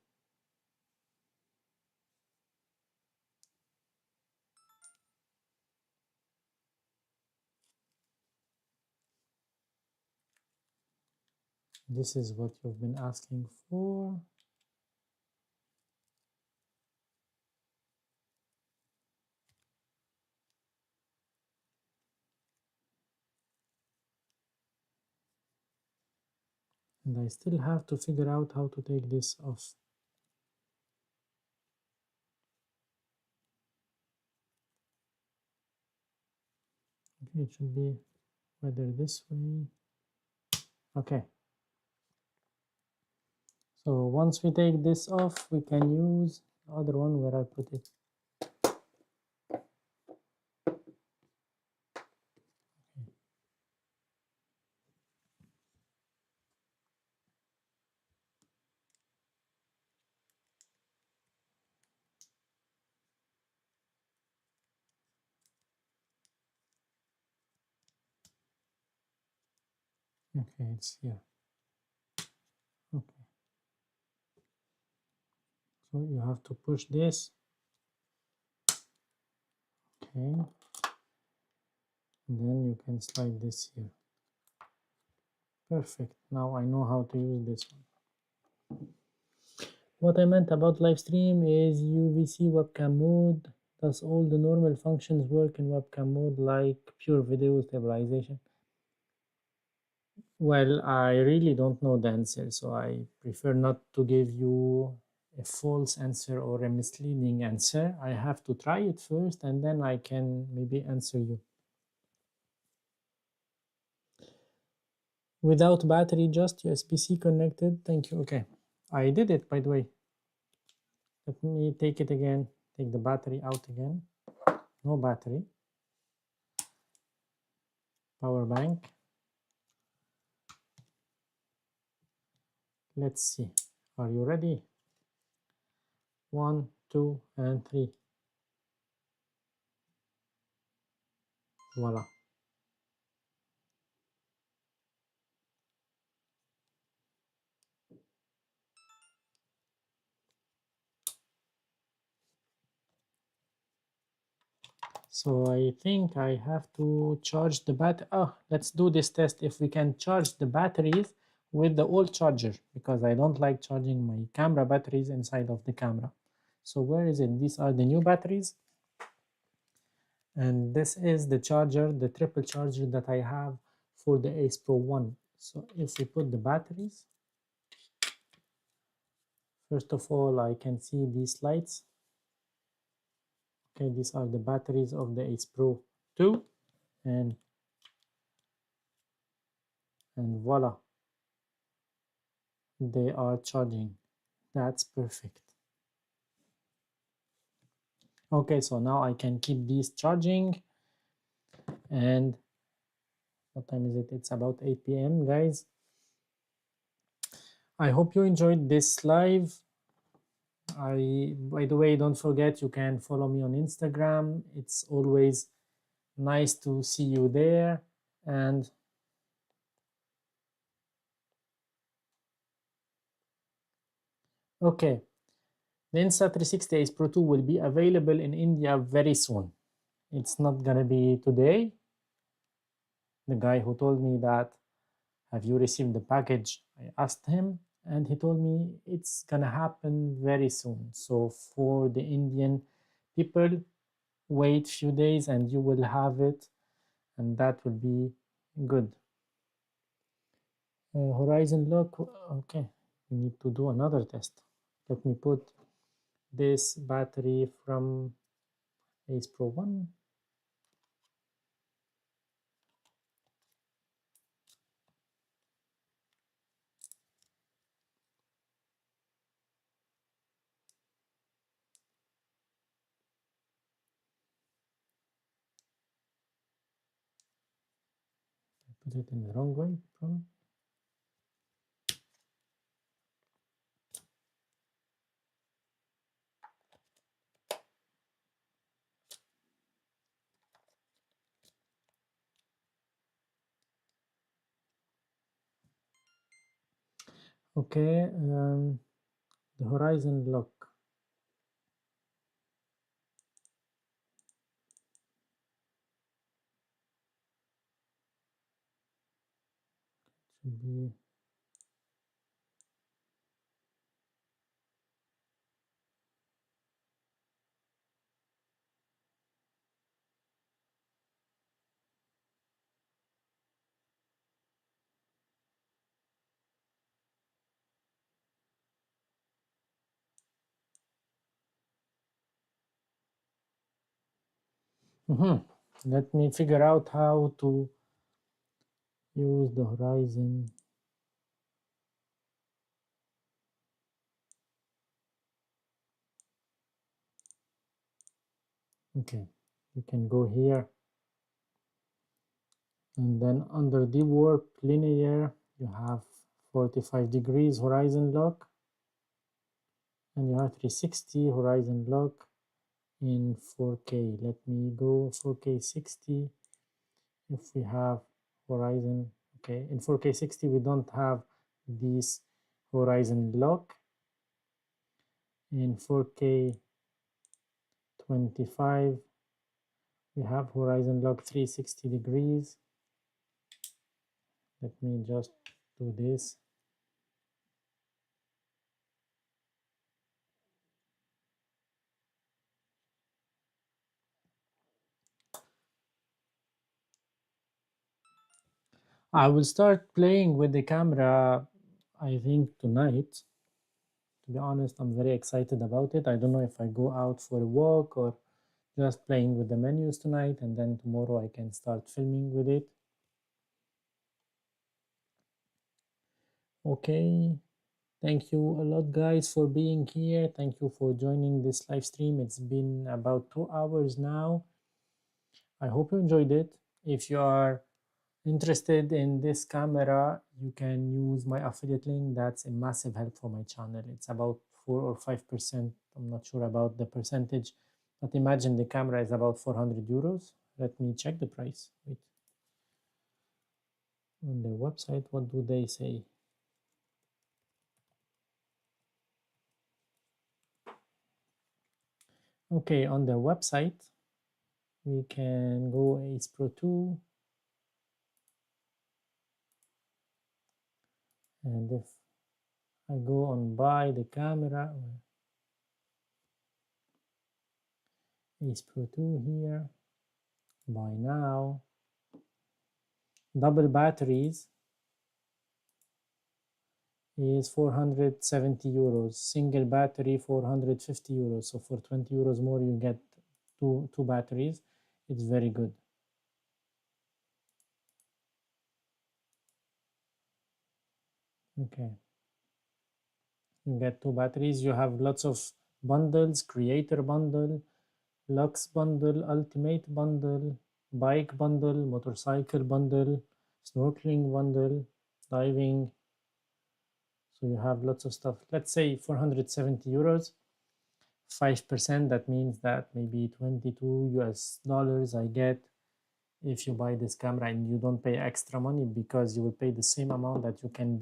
This is what you've been asking for. And I still have to figure out how to take this off. Okay, it should be whether this way. Okay. So once we take this off, we can use the other one where I put it. Okay, it's here. Okay. So you have to push this. Okay. And then you can slide this here. Perfect. Now I know how to use this one. What I meant about live stream is UVC webcam mode. Does all the normal functions work in webcam mode like pure video stabilization? Well, I really don't know the answer, so I prefer not to give you a false answer or a misleading answer. I have to try it first and then I can maybe answer you. Without battery, just USB-C connected. Thank you. Okay, I did it, by the way. Let me take it again. Take the battery out again. No battery. Power bank. Let's see. Are you ready? 1, 2, and 3. Voila. So I think I have to charge the battery. Oh, let's do this test if we can charge the batteries with the old charger, because I don't like charging my camera batteries inside of the camera. So where is it? These are the new batteries. And this is the charger, the triple charger that I have for the Ace Pro 1. So if we put the batteries, first of all, I can see these lights. Okay, these are the batteries of the Ace Pro 2, and voila, they are charging. That's perfect. Okay, so now I can keep these charging. And what time is it? It's about 8 p.m. guys. I hope you enjoyed this live. By the way, don't forget you can follow me on Instagram. It's always nice to see you there. And okay, the Insta360 Ace Pro 2 will be available in India very soon. It's not gonna be today. The guy who told me that, have you received the package? I asked him, and he told me it's gonna happen very soon. So for the Indian people, wait few days and you will have it, and that will be good. Horizon lock. Okay, we need to do another test. Let me put this battery from Ace Pro 1. Put it in the wrong way, probably. Okay, the horizon lock. Should be Let me figure out how to use the horizon. Okay, you can go here, and then under the warp linear, you have 45 degrees horizon lock, and you have 360 horizon lock in 4K. Let me go 4K 60. If we have horizon, okay, in 4K 60 we don't have this horizon lock. In 4K 25 we have horizon lock 360 degrees. Let me just do this. I will start playing with the camera, I think, tonight. To be honest, I'm very excited about it. I don't know if I go out for a walk or just playing with the menus tonight, and then tomorrow I can start filming with it. Okay, thank you a lot guys for being here. Thank you for joining this live stream. It's been about 2 hours now. I hope you enjoyed it. If you are interested in this camera, you can use my affiliate link. That's a massive help for my channel. It's about 4 or 5%. I'm not sure about the percentage, but imagine the camera is about 400 euros. Let me check the price. Wait. On their website, what do they say? Okay, on their website, we can go Ace Pro 2, and if I go on buy the camera, Ace Pro 2 here, buy now, double batteries is 470 euros, single battery 450 euros, so for 20 euros more you get two batteries. It's very good. Okay, you get two batteries. You have lots of bundles: creator bundle, Lux bundle, ultimate bundle, bike bundle, motorcycle bundle, snorkeling bundle, diving. So you have lots of stuff. Let's say 470 euros, 5%, that means that maybe 22 US dollars I get if you buy this camera, and you don't pay extra money because you will pay the same amount that you can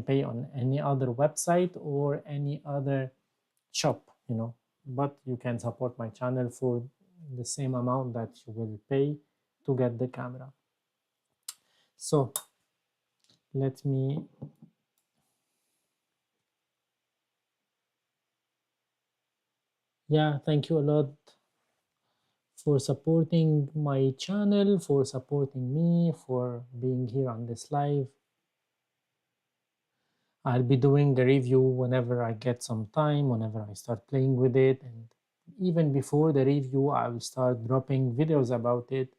pay on any other website or any other shop, you know. But you can support my channel for the same amount that you will pay to get the camera. So let me thank you a lot for supporting my channel, for supporting me, for being here on this live. I'll be doing a review whenever I get some time, whenever I start playing with it, and even before the review I will start dropping videos about it,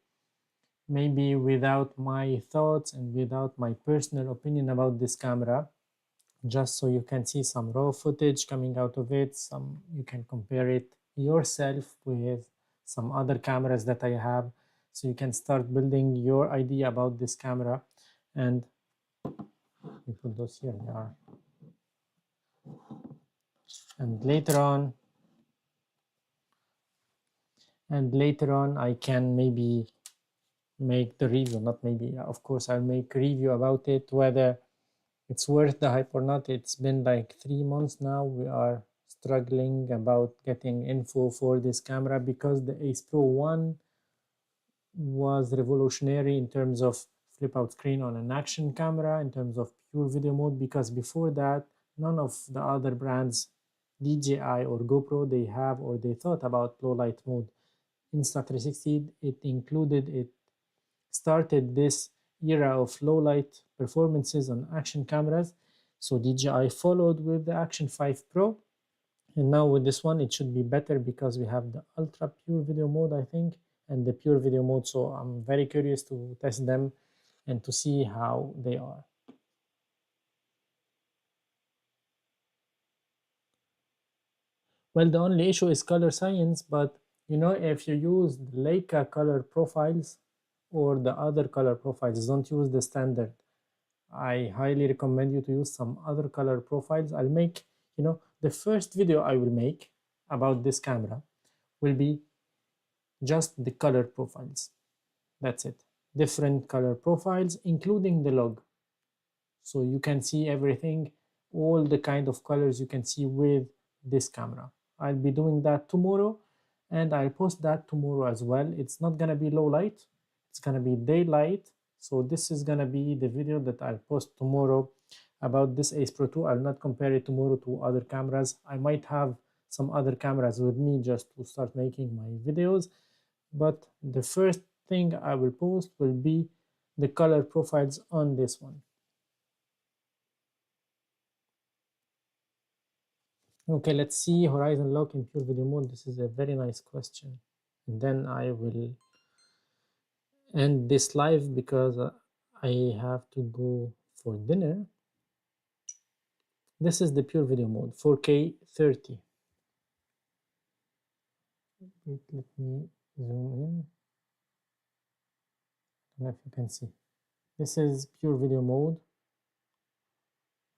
maybe without my thoughts and without my personal opinion about this camera, just so you can see some raw footage coming out of it. You can compare it yourself with some other cameras that I have, so you can start building your idea about this camera. And we put those here, they are. And later on I can maybe make the review, not maybe, of course I'll make a review about it, whether it's worth the hype or not. It's been like 3 months now. We are struggling about getting info for this camera because the Ace Pro 1 was revolutionary in terms of flip out screen on an action camera, in terms of pure video mode, because before that none of the other brands, DJI or GoPro, they have or they thought about low light mode. Insta360, it started this era of low light performances on action cameras. So DJI followed with the Action 5 Pro, and now with this one it should be better because we have the ultra pure video mode, I think, and the pure video mode. So I'm very curious to test them and to see how they are. Well, the only issue is color science, but you know, if you use Leica color profiles or the other color profiles, don't use the standard. I highly recommend you to use some other color profiles. I'll make, you know, the first video I will make about this camera will be just the color profiles. That's it. Different color profiles, including the log. So you can see everything, all the kind of colors you can see with this camera. I'll be doing that tomorrow, and I'll post that tomorrow as well. It's not gonna be low light, it's gonna be daylight. So this is gonna be the video that I'll post tomorrow about this Ace Pro 2. I'll not compare it tomorrow to other cameras. I might have some other cameras with me just to start making my videos, but the first thing I will post will be the color profiles on this one. Okay, let's see horizon lock in pure video mode. This is a very nice question. And then I will end this live because I have to go for dinner. This is the pure video mode, 4K 30. Wait, let me zoom in. I don't know if you can see. This is pure video mode,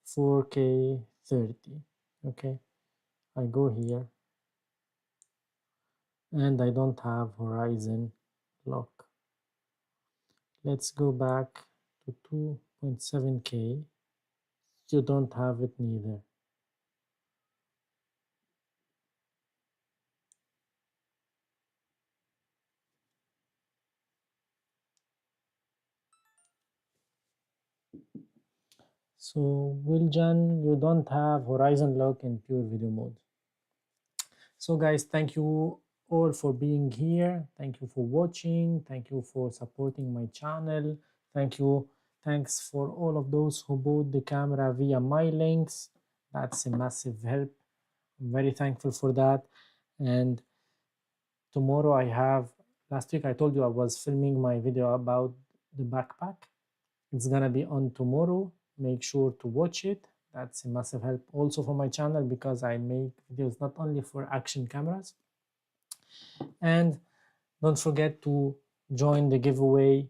4K 30. Okay, I go here and I don't have horizon lock. Let's go back to 2.7K. You don't have it neither. So Wiljan, you don't have horizon lock in pure video mode. So guys, thank you all for being here. Thank you for watching. Thank you for supporting my channel. Thanks for all of those who bought the camera via my links. That's a massive help. I'm very thankful for that. And tomorrow last week I told you I was filming my video about the backpack. It's gonna be on tomorrow. Make sure to watch it. That's a massive help also for my channel, because I make videos not only for action cameras. And don't forget to join the giveaway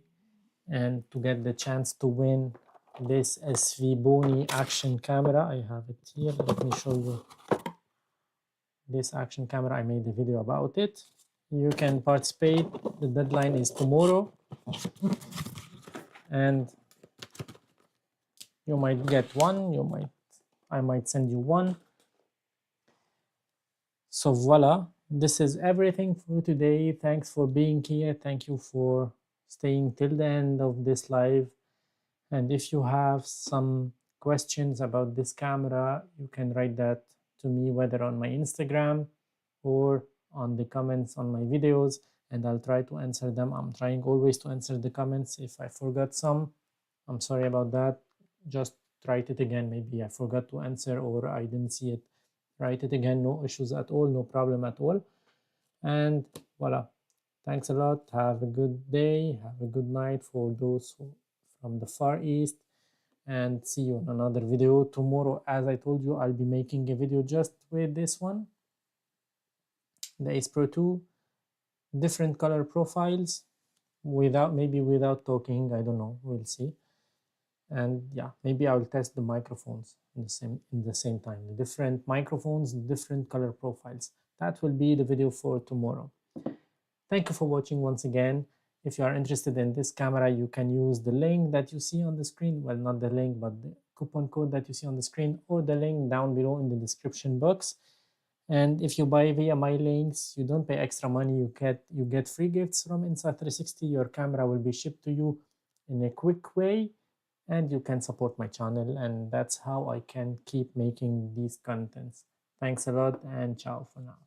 and to get the chance to win this SV Bony action camera. I have it here. Let me show you this action camera. I made a video about it. You can participate. The deadline is tomorrow, and you might get one. I might send you one. So voila, this is everything for today. Thanks for being here. Thank you for staying till the end of this live. And if you have some questions about this camera, you can write that to me, whether on my Instagram or on the comments on my videos, and I'll try to answer them. I'm trying always to answer the comments. If I forgot some, I'm sorry about that. Just write it again. Maybe I forgot to answer or I didn't see it. Write it again. No issues at all. No problem at all. And voila. Thanks a lot. Have a good day. Have a good night for those from the Far East. And see you in another video tomorrow. As I told you, I'll be making a video just with this one, the Ace Pro 2, different color profiles, maybe without talking. I don't know. We'll see. And yeah, maybe I will test the microphones in the same time. The different microphones, different color profiles. That will be the video for tomorrow. Thank you for watching once again. If you are interested in this camera, you can use the link that you see on the screen. Well, not the link, but the coupon code that you see on the screen, or the link down below in the description box. And if you buy via my links, you don't pay extra money. You get free gifts from Insta360. Your camera will be shipped to you in a quick way, and you can support my channel. And that's how I can keep making these contents. Thanks a lot, and ciao for now.